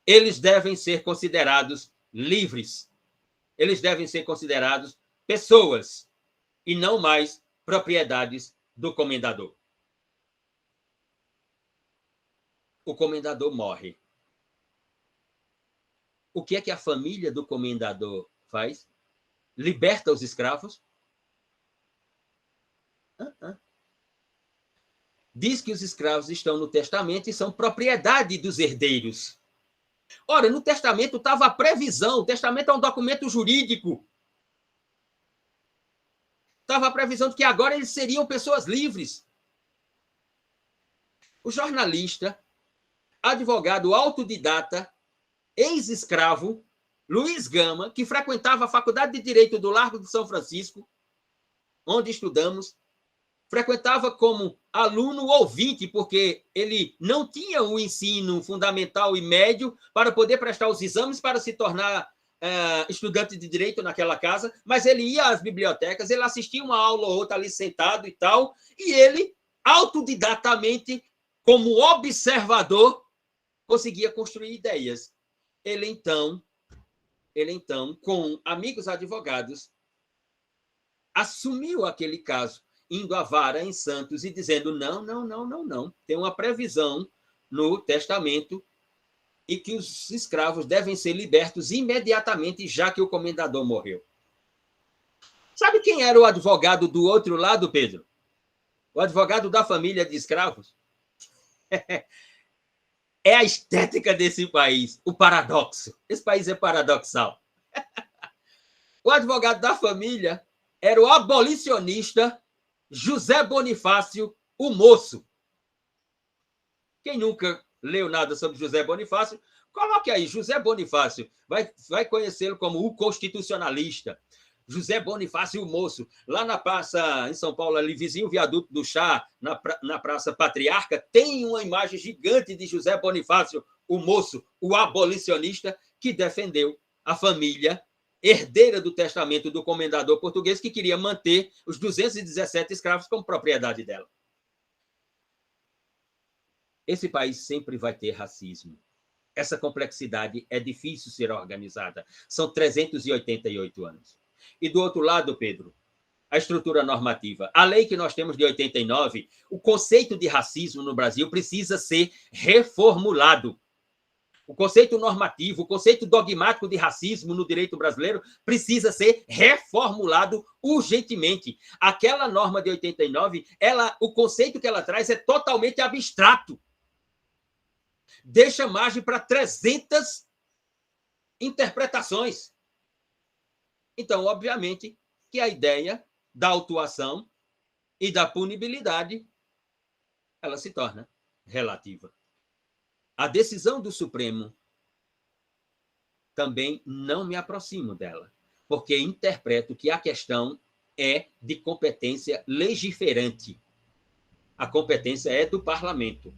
eles devem ser considerados livres. Eles devem ser considerados pessoas e não mais propriedades do comendador. O comendador morre. O que é que a família do comendador faz? Liberta os escravos? Diz que os escravos estão no testamento e são propriedade dos herdeiros. Ora, no testamento estava a previsão, o testamento é um documento jurídico. Estava a previsão de que agora eles seriam pessoas livres. O jornalista, advogado autodidata, ex-escravo, Luiz Gama, que frequentava a Faculdade de Direito do Largo de São Francisco, onde estudamos, frequentava como aluno ouvinte, porque ele não tinha o ensino fundamental e médio para poder prestar os exames para se tornar estudante de direito naquela casa, mas ele ia às bibliotecas, ele assistia uma aula ou outra ali sentado e tal, e ele, autodidatamente, como observador, conseguia construir ideias. Ele então, com amigos advogados, assumiu aquele caso indo à vara em Santos e dizendo não, não, não, não, não. Tem uma previsão no testamento e que os escravos devem ser libertos imediatamente, já que o comendador morreu. Sabe quem era o advogado do outro lado, Pedro? O advogado da família de escravos? É a estética desse país, o paradoxo. Esse país é paradoxal. O advogado da família era o abolicionista José Bonifácio, o Moço. Quem nunca leu nada sobre José Bonifácio, coloque aí, José Bonifácio. Vai conhecê-lo como o constitucionalista. José Bonifácio, o Moço. Lá na praça, em São Paulo, ali vizinho Viaduto do Chá, na Praça Patriarca, tem uma imagem gigante de José Bonifácio, o Moço, o abolicionista, que defendeu a família herdeira do testamento do comendador português, que queria manter os 217 escravos como propriedade dela. Esse país sempre vai ter racismo. Essa complexidade é difícil ser organizada. São 388 anos. E do outro lado, Pedro, a estrutura normativa. A lei que nós temos de 89, o conceito de racismo no Brasil precisa ser reformulado. O conceito normativo, o conceito dogmático de racismo no direito brasileiro precisa ser reformulado urgentemente. Aquela norma de 89, o conceito que ela traz é totalmente abstrato. Deixa margem para 300 interpretações. Então, obviamente, que a ideia da autuação e da punibilidade, ela se torna relativa. A decisão do Supremo também não me aproximo dela, porque interpreto que a questão é de competência legiferante. A competência é do parlamento.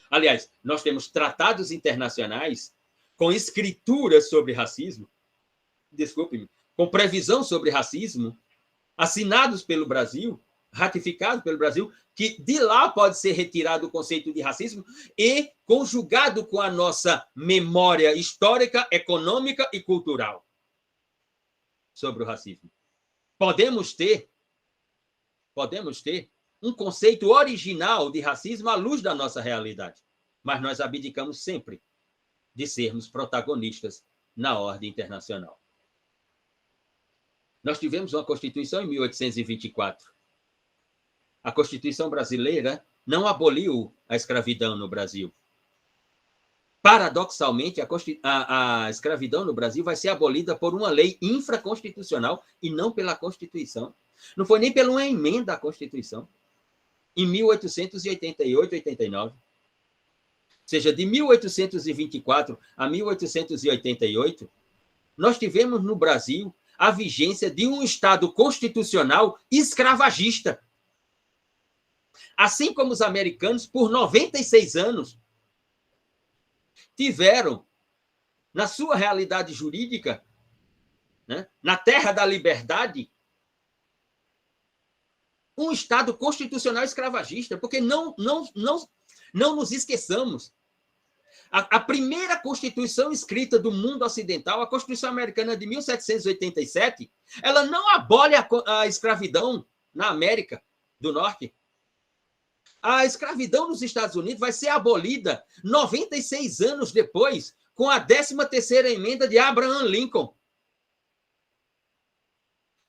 Aliás, nós temos tratados internacionais com escrituras sobre racismo, desculpe-me, com previsão sobre racismo, assinados pelo Brasil, ratificados pelo Brasil, que de lá pode ser retirado o conceito de racismo e conjugado com a nossa memória histórica, econômica e cultural sobre o racismo. Podemos ter um conceito original de racismo à luz da nossa realidade, mas nós abdicamos sempre de sermos protagonistas na ordem internacional. Nós tivemos uma Constituição em 1824. A Constituição brasileira não aboliu a escravidão no Brasil. Paradoxalmente, a escravidão no Brasil vai ser abolida por uma lei infraconstitucional e não pela Constituição. Não foi nem pela uma emenda à Constituição. Em 1888, 89. Ou seja, de 1824 a 1888, nós tivemos no Brasil a vigência de um Estado constitucional escravagista. Assim como os americanos, por 96 anos, tiveram, na sua realidade jurídica, né, na terra da liberdade, um Estado constitucional escravagista, porque não nos esqueçamos. A primeira Constituição escrita do mundo ocidental, a Constituição Americana de 1787, ela não abole a escravidão na América do Norte. A escravidão nos Estados Unidos vai ser abolida 96 anos depois, com a 13ª emenda de Abraham Lincoln.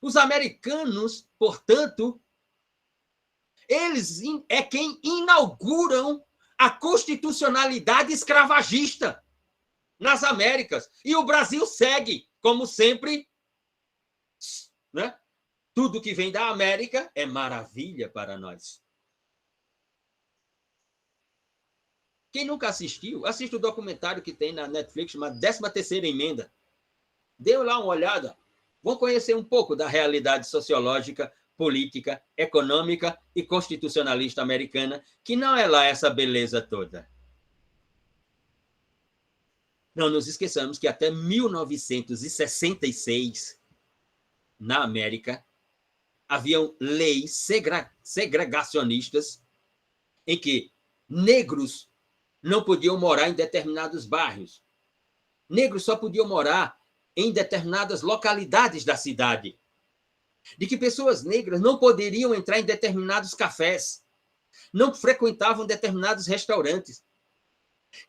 Os americanos, portanto, eles é quem inauguram a constitucionalidade escravagista nas Américas. E o Brasil segue, como sempre, né? Tudo que vem da América é maravilha para nós. Quem nunca assistiu, assista o documentário que tem na Netflix, chamado 13ª Emenda. Dê lá uma olhada. Vão conhecer um pouco da realidade sociológica, política, econômica e constitucionalista americana, que não é lá essa beleza toda. Não nos esqueçamos que até 1966, na América, haviam leis segregacionistas em que negros não podiam morar em determinados bairros. Negros só podiam morar em determinadas localidades da cidade. de que pessoas negras não poderiam entrar em determinados cafés, não frequentavam determinados restaurantes,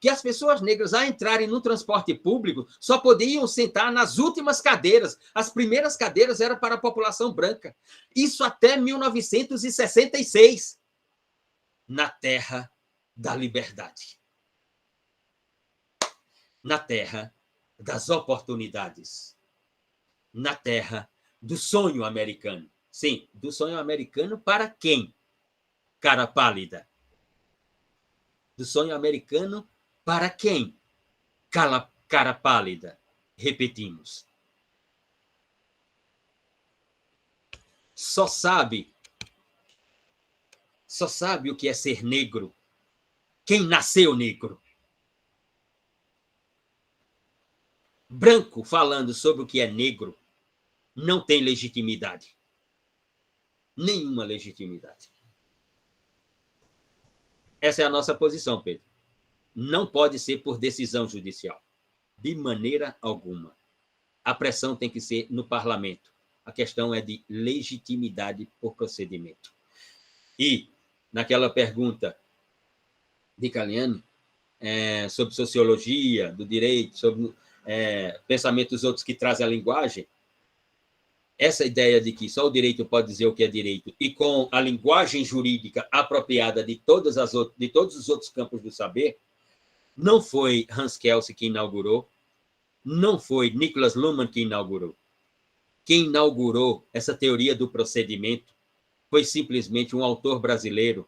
que as pessoas negras, ao entrarem no transporte público, só podiam sentar nas últimas cadeiras. As primeiras cadeiras eram para a população branca. Isso até 1966, na terra da liberdade, na terra das oportunidades, na terra do sonho americano. Sim, do sonho americano para quem? Cara pálida. Do sonho americano para quem? Cara pálida. Repetimos. Só sabe o que é ser negro quem nasceu negro. Branco falando sobre o que é negro não tem legitimidade. Nenhuma legitimidade. Essa é a nossa posição, Pedro. Não pode ser por decisão judicial. De maneira alguma. A pressão tem que ser no parlamento. A questão é de legitimidade por procedimento. E, naquela pergunta de Caliane, sobre sociologia, do direito, sobre pensamentos outros que trazem a linguagem, essa ideia de que só o direito pode dizer o que é direito e com a linguagem jurídica apropriada de todos os outros campos do saber, não foi Hans Kelsen que inaugurou, não foi Niklas Luhmann que inaugurou. Quem inaugurou essa teoria do procedimento foi simplesmente um autor brasileiro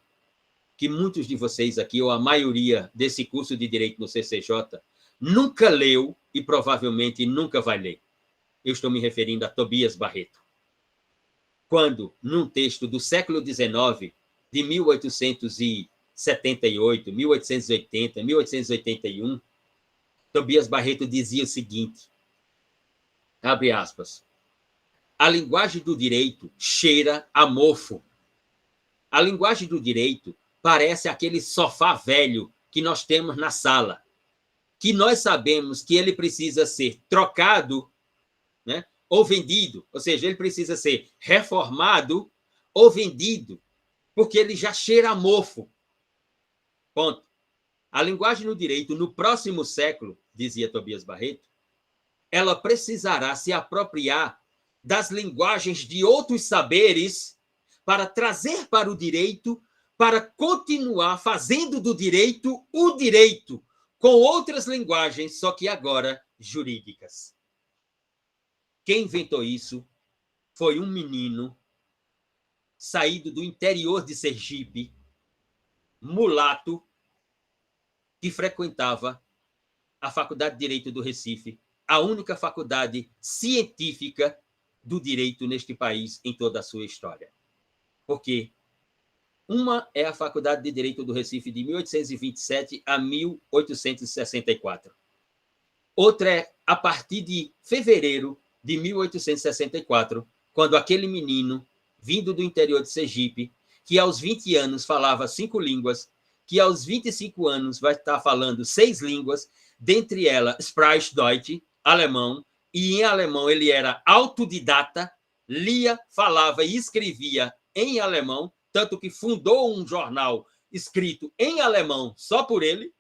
que muitos de vocês aqui, ou a maioria desse curso de Direito no CCJ, nunca leu e provavelmente nunca vai ler. Eu estou me referindo a Tobias Barreto. Quando, num texto do século XIX, de 1878, 1880, 1881, Tobias Barreto dizia o seguinte, abre aspas, a linguagem do direito cheira a mofo. A linguagem do direito parece aquele sofá velho que nós temos na sala, que nós sabemos que ele precisa ser trocado, né, ou vendido, ou seja, ele precisa ser reformado ou vendido, porque ele já cheira a mofo. Ponto. A linguagem no direito, no próximo século, dizia Tobias Barreto, ela precisará se apropriar das linguagens de outros saberes para trazer para o direito, para continuar fazendo do direito o direito, com outras linguagens, só que agora jurídicas. Quem inventou isso foi um menino saído do interior de Sergipe, mulato, que frequentava a Faculdade de Direito do Recife, a única faculdade científica do direito neste país em toda a sua história. Porque uma é a Faculdade de Direito do Recife de 1827 a 1864. Outra é a partir de fevereiro de 1864, quando aquele menino, vindo do interior de Sergipe, que aos 20 anos falava 5 línguas, que aos 25 anos vai estar falando 6 línguas, dentre elas Sprachdeutsch, alemão, e em alemão ele era autodidata, lia, falava e escrevia em alemão, tanto que fundou um jornal escrito em alemão só por ele.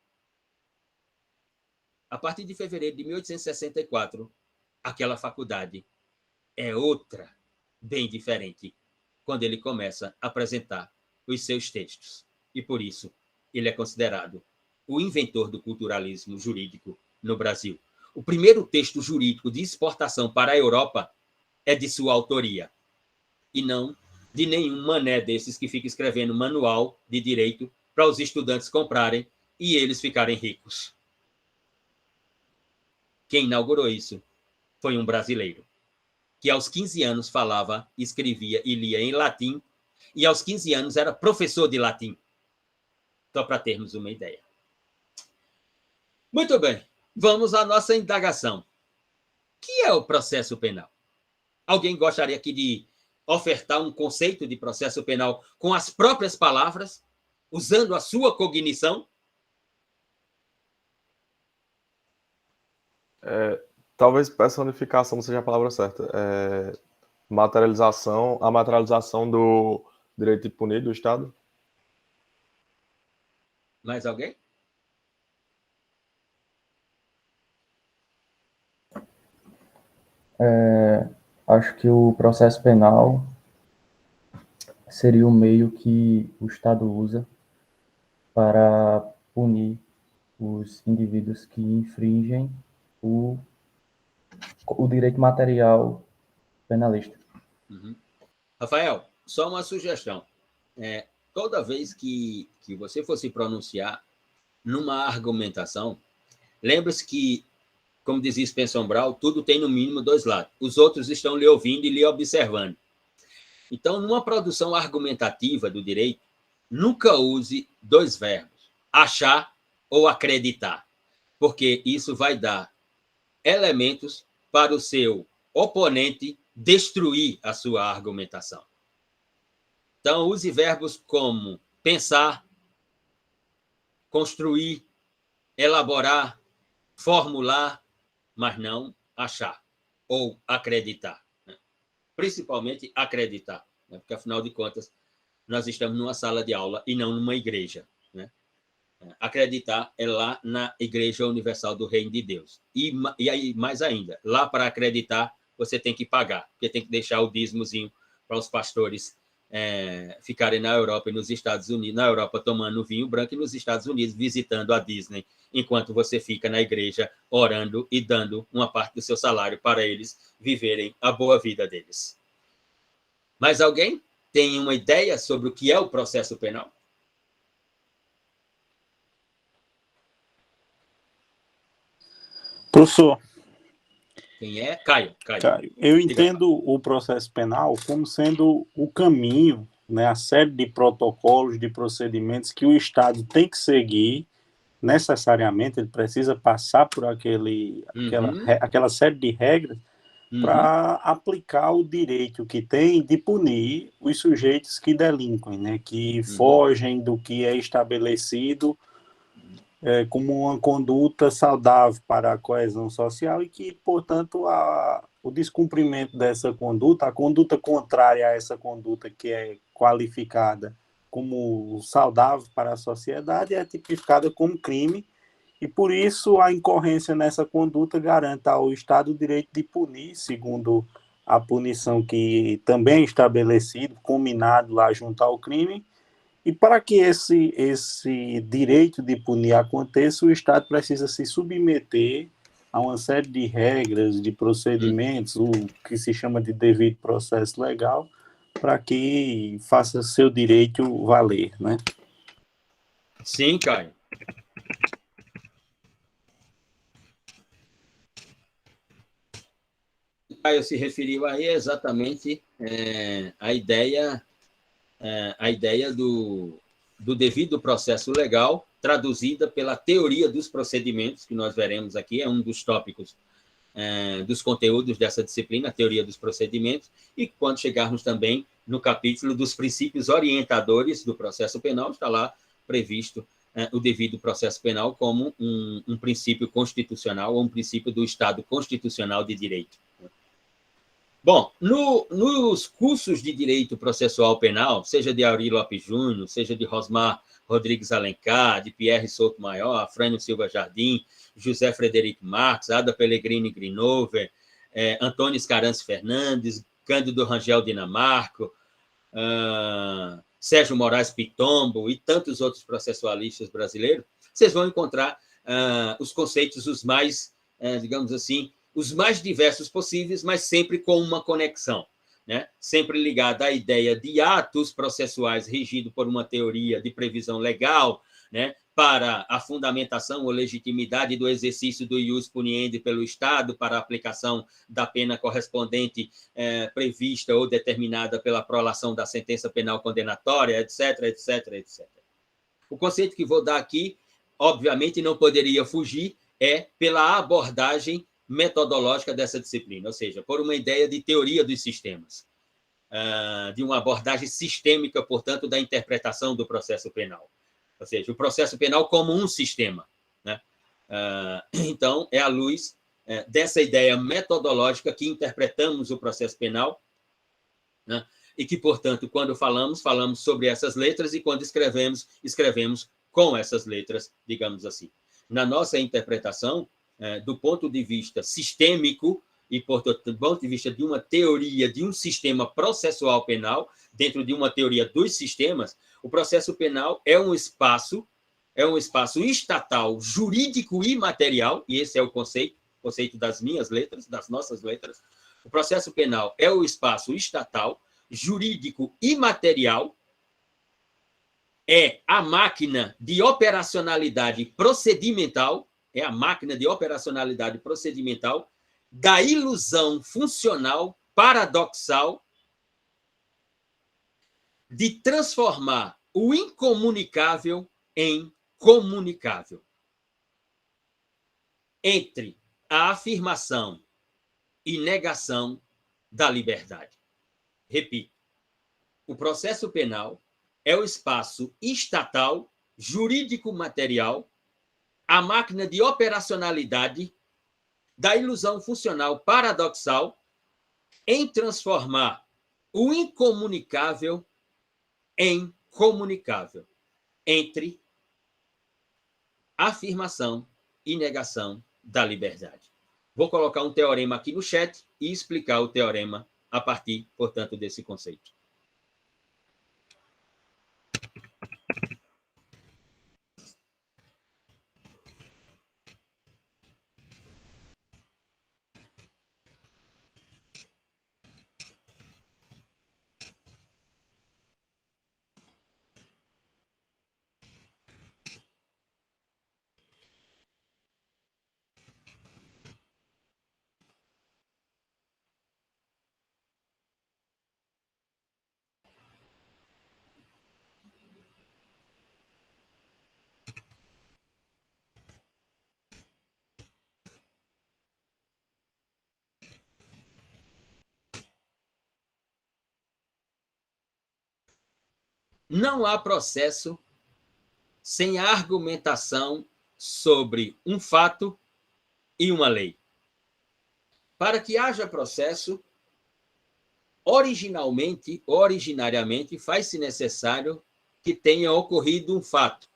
A partir de fevereiro de 1864, aquela faculdade é outra, bem diferente, quando ele começa a apresentar os seus textos. E, por isso, ele é considerado o inventor do culturalismo jurídico no Brasil. O primeiro texto jurídico de exportação para a Europa é de sua autoria, e não de nenhum mané desses que fica escrevendo manual de direito para os estudantes comprarem e eles ficarem ricos. Quem inaugurou isso foi um brasileiro, que aos 15 anos falava, escrevia e lia em latim, e aos 15 anos era professor de latim. Só para termos uma ideia. Muito bem, vamos à nossa indagação. O que é o processo penal? Alguém gostaria aqui de ofertar um conceito de processo penal com as próprias palavras, usando a sua cognição? Talvez personificação não seja a palavra certa. a materialização do direito de punir do Estado. Mais alguém? Acho que o processo penal seria o meio que o Estado usa para punir os indivíduos que infringem o direito material penalista. Uhum. Rafael, só uma sugestão. Toda vez que você for se pronunciar numa argumentação, lembre-se que, como dizia Spencer Brown, tudo tem no mínimo dois lados. Os outros estão lhe ouvindo e lhe observando. Então, numa produção argumentativa do direito, nunca use dois verbos, achar ou acreditar, porque isso vai dar elementos para o seu oponente destruir a sua argumentação. Então, use verbos como pensar, construir, elaborar, formular, mas não achar ou acreditar. Né? Principalmente acreditar, né? Porque, afinal de contas, nós estamos numa sala de aula e não numa igreja. Né? Acreditar é lá na Igreja Universal do Reino de Deus. E aí, mais ainda, lá para acreditar, você tem que pagar, porque tem que deixar o dízimozinho para os pastores ficarem na Europa e nos Estados Unidos, na Europa tomando vinho branco e nos Estados Unidos visitando a Disney, enquanto você fica na igreja orando e dando uma parte do seu salário para eles viverem a boa vida deles. Mais alguém tem uma ideia sobre o que é o processo penal? Professor. Quem é? Caio. Eu entendo o processo penal como sendo o caminho, né, a série de protocolos, de procedimentos que o Estado tem que seguir necessariamente, ele precisa passar por aquela série de regras para aplicar o direito que tem de punir os sujeitos que delinquem, né, que fogem do que é estabelecido como uma conduta saudável para a coesão social e que, portanto, o descumprimento dessa conduta, a conduta contrária a essa conduta que é qualificada como saudável para a sociedade é tipificada como crime e, por isso, a incorrência nessa conduta garante ao Estado o direito de punir, segundo a punição que também é estabelecido, combinado lá junto ao crime. E para que esse direito de punir aconteça, o Estado precisa se submeter a uma série de regras, de procedimentos, o que se chama de devido processo legal, para que faça seu direito valer, né? Sim, Caio. Caio se referiu aí exatamente a ideia do devido processo legal, traduzida pela teoria dos procedimentos, que nós veremos aqui, é um dos tópicos dos conteúdos dessa disciplina, a teoria dos procedimentos, e quando chegarmos também no capítulo dos princípios orientadores do processo penal, está lá previsto o devido processo penal como um princípio constitucional ou um princípio do Estado constitucional de direito. Bom, nos cursos de Direito Processual Penal, seja de Auri Lopes Júnior, seja de Rosmar Rodrigues Alencar, de Pierre Souto Maior, Afrânio Silva Jardim, José Frederico Marques, Ada Pellegrini Grinover, Antônio Escarance Fernandes, Cândido Rangel Dinamarco, Sérgio Moraes Pitombo e tantos outros processualistas brasileiros, vocês vão encontrar os conceitos os mais, digamos assim, os mais diversos possíveis, mas sempre com uma conexão, né? Sempre ligada à ideia de atos processuais regido por uma teoria de previsão legal, né? Para a fundamentação ou legitimidade do exercício do ius puniendi pelo Estado para a aplicação da pena correspondente prevista ou determinada pela prolação da sentença penal condenatória, etc., etc., etc. O conceito que vou dar aqui, obviamente, não poderia fugir, pela abordagem metodológica dessa disciplina, ou seja, por uma ideia de teoria dos sistemas, de uma abordagem sistêmica, portanto, da interpretação do processo penal. Ou seja, o processo penal como um sistema. Né? Então, é à luz dessa ideia metodológica que interpretamos o processo penal né? E que, portanto, quando falamos sobre essas letras, e quando escrevemos com essas letras, digamos assim. Na nossa interpretação, do ponto de vista sistêmico, e, portanto, do ponto de vista de uma teoria de um sistema processual penal, dentro de uma teoria dos sistemas, o processo penal é um espaço estatal, jurídico e material, e esse é o conceito das minhas letras, das nossas letras. O processo penal é o espaço estatal, jurídico e material, é a máquina de operacionalidade procedimental, da ilusão funcional, paradoxal, de transformar o incomunicável em comunicável. Entre a afirmação e negação da liberdade. Repito, o processo penal é o espaço estatal, jurídico-material, a máquina de operacionalidade da ilusão funcional paradoxal em transformar o incomunicável em comunicável, entre afirmação e negação da liberdade. Vou colocar um teorema aqui no chat e explicar o teorema a partir, portanto, desse conceito. Não há processo sem a argumentação sobre um fato e uma lei. Para que haja processo, originariamente, faz-se necessário que tenha ocorrido um fato.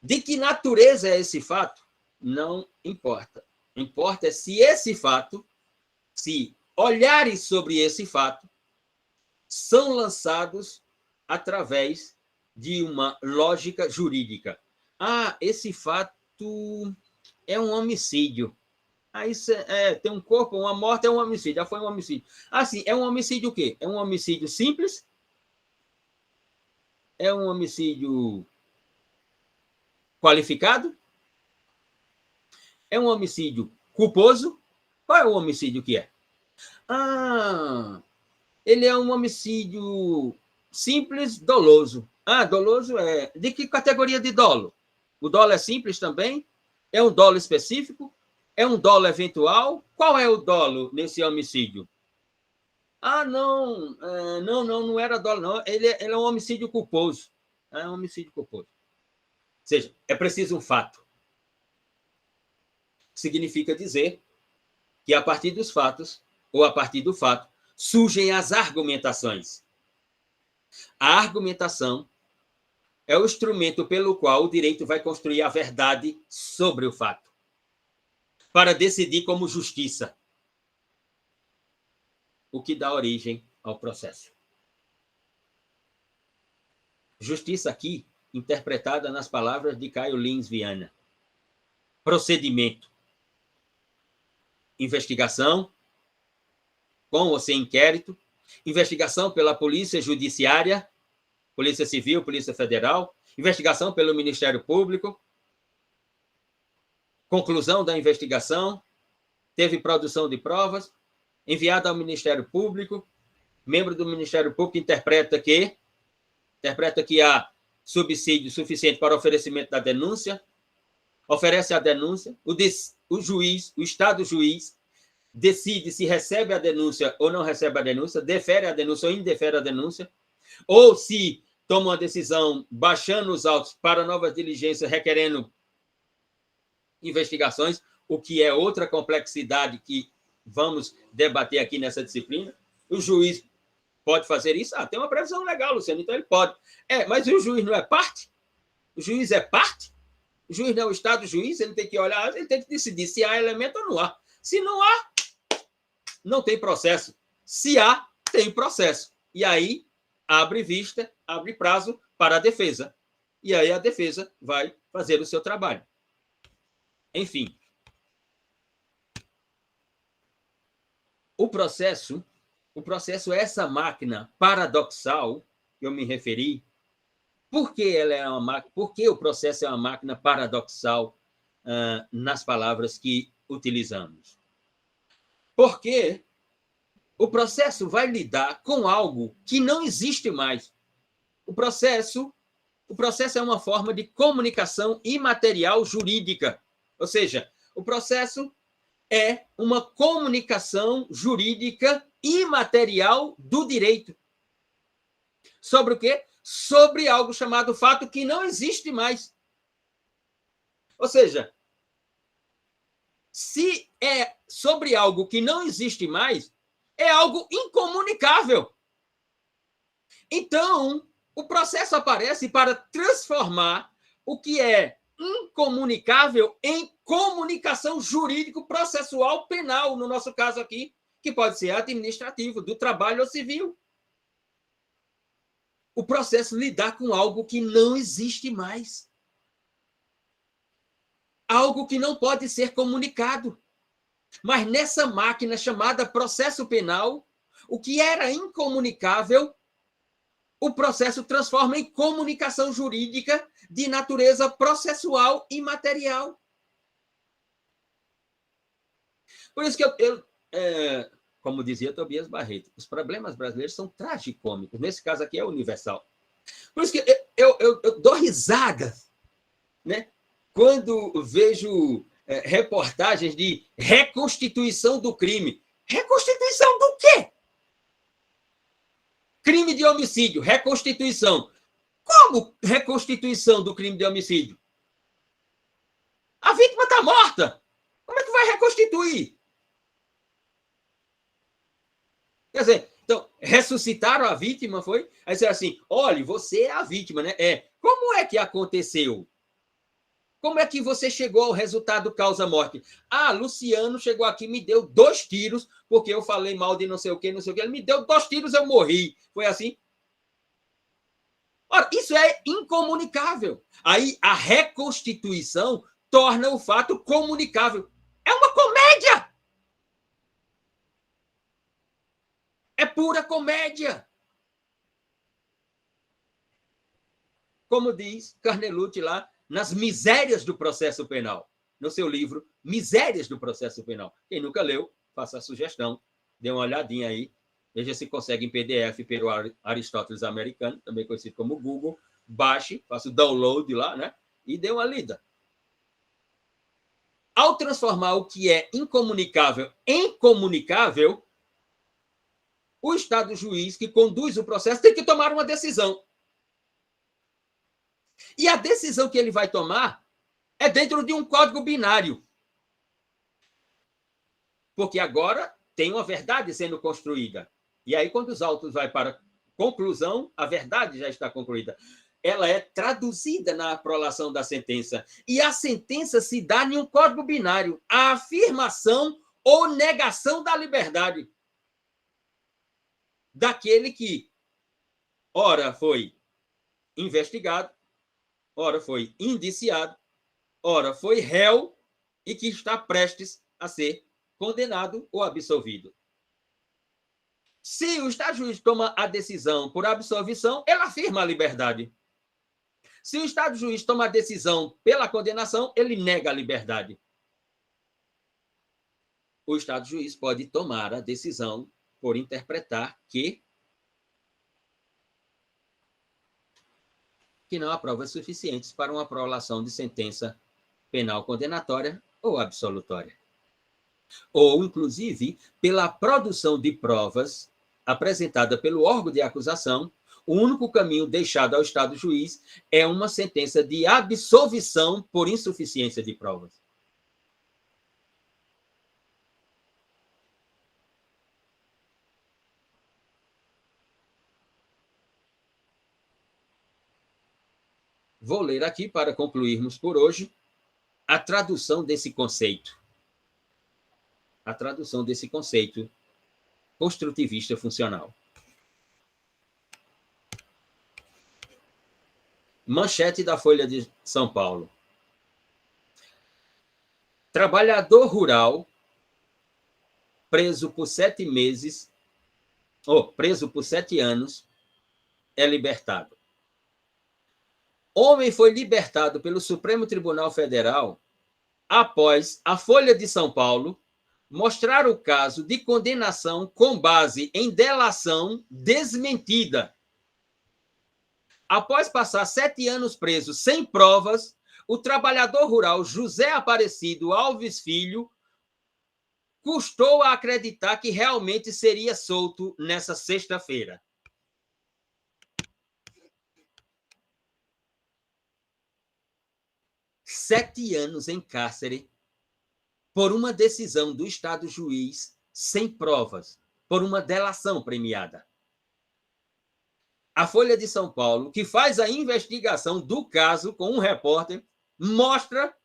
De que natureza é esse fato? Não importa. Importa é se esse fato, se olhares sobre esse fato, são lançados através de uma lógica jurídica. Esse fato é um homicídio. Isso tem um corpo, uma morte é um homicídio. Já foi um homicídio. Sim, é um homicídio o quê? É um homicídio simples? É um homicídio qualificado? É um homicídio culposo? Qual é o homicídio que é? Ele é um homicídio simples, doloso. Doloso é... De que categoria de dolo? O dolo é simples também? É um dolo específico? É um dolo eventual? Qual é o dolo nesse homicídio? Não era dolo, não. Ele é um homicídio culposo. É um homicídio culposo. Ou seja, é preciso um fato. Significa dizer que a partir dos fatos, ou a partir do fato, surgem as argumentações. A argumentação é o instrumento pelo qual o direito vai construir a verdade sobre o fato, para decidir como justiça, o que dá origem ao processo. Justiça aqui, interpretada nas palavras de Caio Lins Viana. Procedimento. Investigação, com ou sem inquérito, investigação pela Polícia Judiciária, Polícia Civil, Polícia Federal, investigação pelo Ministério Público, conclusão da investigação, teve produção de provas, enviada ao Ministério Público, membro do Ministério Público interpreta que há subsídio suficiente para oferecimento da denúncia, oferece a denúncia, o juiz, o Estado juiz, decide se recebe a denúncia ou não recebe a denúncia, defere a denúncia ou indefere a denúncia, ou se toma uma decisão baixando os autos para novas diligências, requerendo investigações, o que é outra complexidade que vamos debater aqui nessa disciplina. O juiz pode fazer isso? Ah, tem uma previsão legal, Luciano, então ele pode. Mas o juiz não é parte? O juiz é parte? O juiz não é o Estado juiz, ele tem que olhar, ele tem que decidir se há elemento ou não há. Se não há, não tem processo. Se há, tem processo. E aí, abre vista, abre prazo para a defesa. E aí a defesa vai fazer o seu trabalho. Enfim. O processo é essa máquina paradoxal que eu me referi. Por que ela é uma máquina? Por que o processo é uma máquina paradoxal nas palavras que utilizamos? Porque o processo vai lidar com algo que não existe mais. O processo é uma forma de comunicação imaterial jurídica. Ou seja, o processo é uma comunicação jurídica imaterial do direito. Sobre o quê? Sobre algo chamado fato que não existe mais. Ou seja, se é sobre algo que não existe mais, é algo incomunicável. Então, o processo aparece para transformar o que é incomunicável em comunicação jurídico-processual penal, no nosso caso aqui, que pode ser administrativo, do trabalho ou civil. O processo lidar com algo que não existe mais. Algo que não pode ser comunicado. Mas nessa máquina chamada processo penal, o que era incomunicável, o processo transforma em comunicação jurídica de natureza processual e material. Por isso que como dizia Tobias Barreto, os problemas brasileiros são tragicômicos. Nesse caso aqui é universal. Por isso que eu dou risada, né, quando vejo reportagens de reconstituição do crime. Reconstituição do quê? Crime de homicídio, reconstituição. Como reconstituição do crime de homicídio? A vítima está morta. Como é que vai reconstituir? Quer dizer, então, ressuscitaram a vítima, foi? Aí disseram assim, olha, você é a vítima, né? Como é que aconteceu? Como é que você chegou ao resultado causa-morte? Ah, Luciano chegou aqui, me deu 2 tiros, porque eu falei mal de não sei o quê. Ele me deu 2 tiros, eu morri. Foi assim? Ora, isso é incomunicável. Aí a reconstituição torna o fato comunicável. É uma comédia! É pura comédia! Como diz Carnelucci lá, nas misérias do processo penal, no seu livro Misérias do Processo Penal. Quem nunca leu, faça a sugestão, dê uma olhadinha aí, veja se consegue em PDF pelo Aristóteles americano, também conhecido como Google, baixe, faça o download lá, né? E dê uma lida. Ao transformar o que é incomunicável em comunicável, o Estado juiz que conduz o processo tem que tomar uma decisão. E a decisão que ele vai tomar é dentro de um código binário. Porque agora tem uma verdade sendo construída. E aí, quando os autos vai para conclusão, a verdade já está concluída. Ela é traduzida na prolação da sentença. E a sentença se dá em um código binário. A afirmação ou negação da liberdade daquele que, ora, foi investigado, ora foi indiciado, ora foi réu e que está prestes a ser condenado ou absolvido. Se o Estado juiz toma a decisão por absolvição, ele afirma a liberdade. Se o Estado juiz toma a decisão pela condenação, ele nega a liberdade. O Estado juiz pode tomar a decisão por interpretar que não há provas suficientes para uma prolação de sentença penal condenatória ou absolutória. Ou, inclusive, pela produção de provas apresentada pelo órgão de acusação, o único caminho deixado ao Estado juiz é uma sentença de absolvição por insuficiência de provas. vou ler aqui, para concluirmos por hoje, a tradução desse conceito. A tradução desse conceito construtivista funcional. Manchete da Folha de São Paulo. Trabalhador rural preso por 7 meses, preso por 7 anos, é libertado. Homem foi libertado pelo Supremo Tribunal Federal após a Folha de São Paulo mostrar o caso de condenação com base em delação desmentida. Após passar 7 anos preso sem provas, o trabalhador rural José Aparecido Alves Filho custou a acreditar que realmente seria solto nessa sexta-feira. Sete anos em cárcere por uma decisão do Estado juiz sem provas, por uma delação premiada. A Folha de São Paulo, que faz a investigação do caso com um repórter, mostra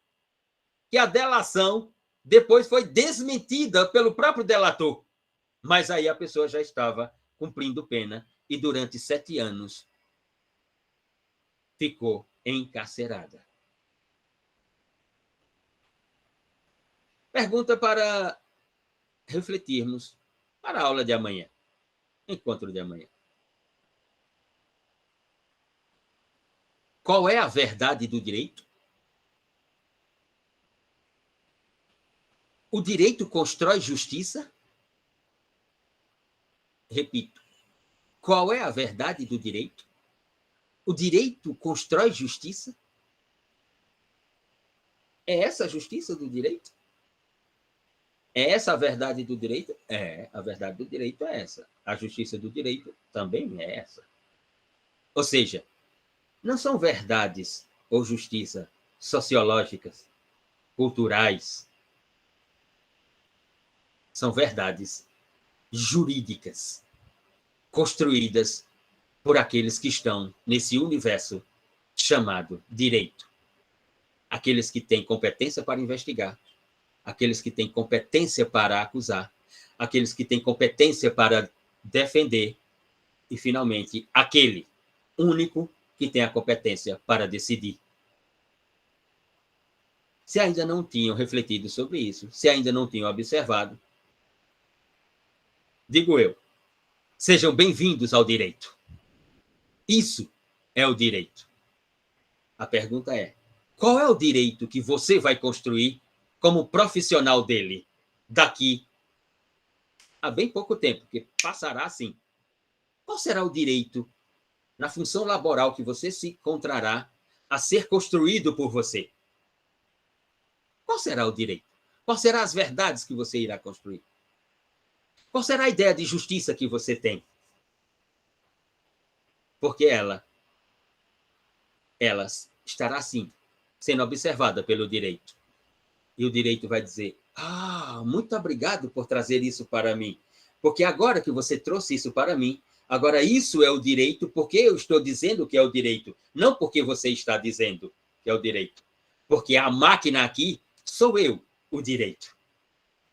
que a delação depois foi desmentida pelo próprio delator. Mas aí a pessoa já estava cumprindo pena e durante 7 anos ficou encarcerada. Pergunta para refletirmos para a aula de amanhã, encontro de amanhã. Qual é a verdade do direito? O direito constrói justiça? Repito, qual é a verdade do direito? O direito constrói justiça? É essa a justiça do direito? É essa a verdade do direito? É, a verdade do direito é essa. A justiça do direito também é essa. Ou seja, não são verdades ou justiça sociológicas, culturais. São verdades jurídicas, construídas por aqueles que estão nesse universo chamado direito. Aqueles que têm competência para investigar, aqueles que têm competência para acusar, aqueles que têm competência para defender e, finalmente, aquele único que tem a competência para decidir. Se ainda não tinham refletido sobre isso, se ainda não tinham observado, digo eu, sejam bem-vindos ao direito. Isso é o direito. A pergunta é, qual é o direito que você vai construir como profissional dele daqui a bem pouco tempo, porque passará assim? Qual será o direito na função laboral que você se encontrará a ser construído por você? Qual será o direito? Quais serão as verdades que você irá construir? Qual será a ideia de justiça que você tem? Porque ela estará, sim, sendo observada pelo direito. E o direito vai dizer, muito obrigado por trazer isso para mim. Porque agora que você trouxe isso para mim, agora isso é o direito porque eu estou dizendo que é o direito, não porque você está dizendo que é o direito. Porque a máquina aqui sou eu, o direito.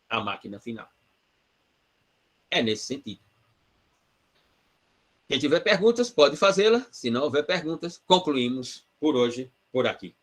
A máquina final. É nesse sentido. Quem tiver perguntas, pode fazê-la. Se não houver perguntas, concluímos por hoje, por aqui.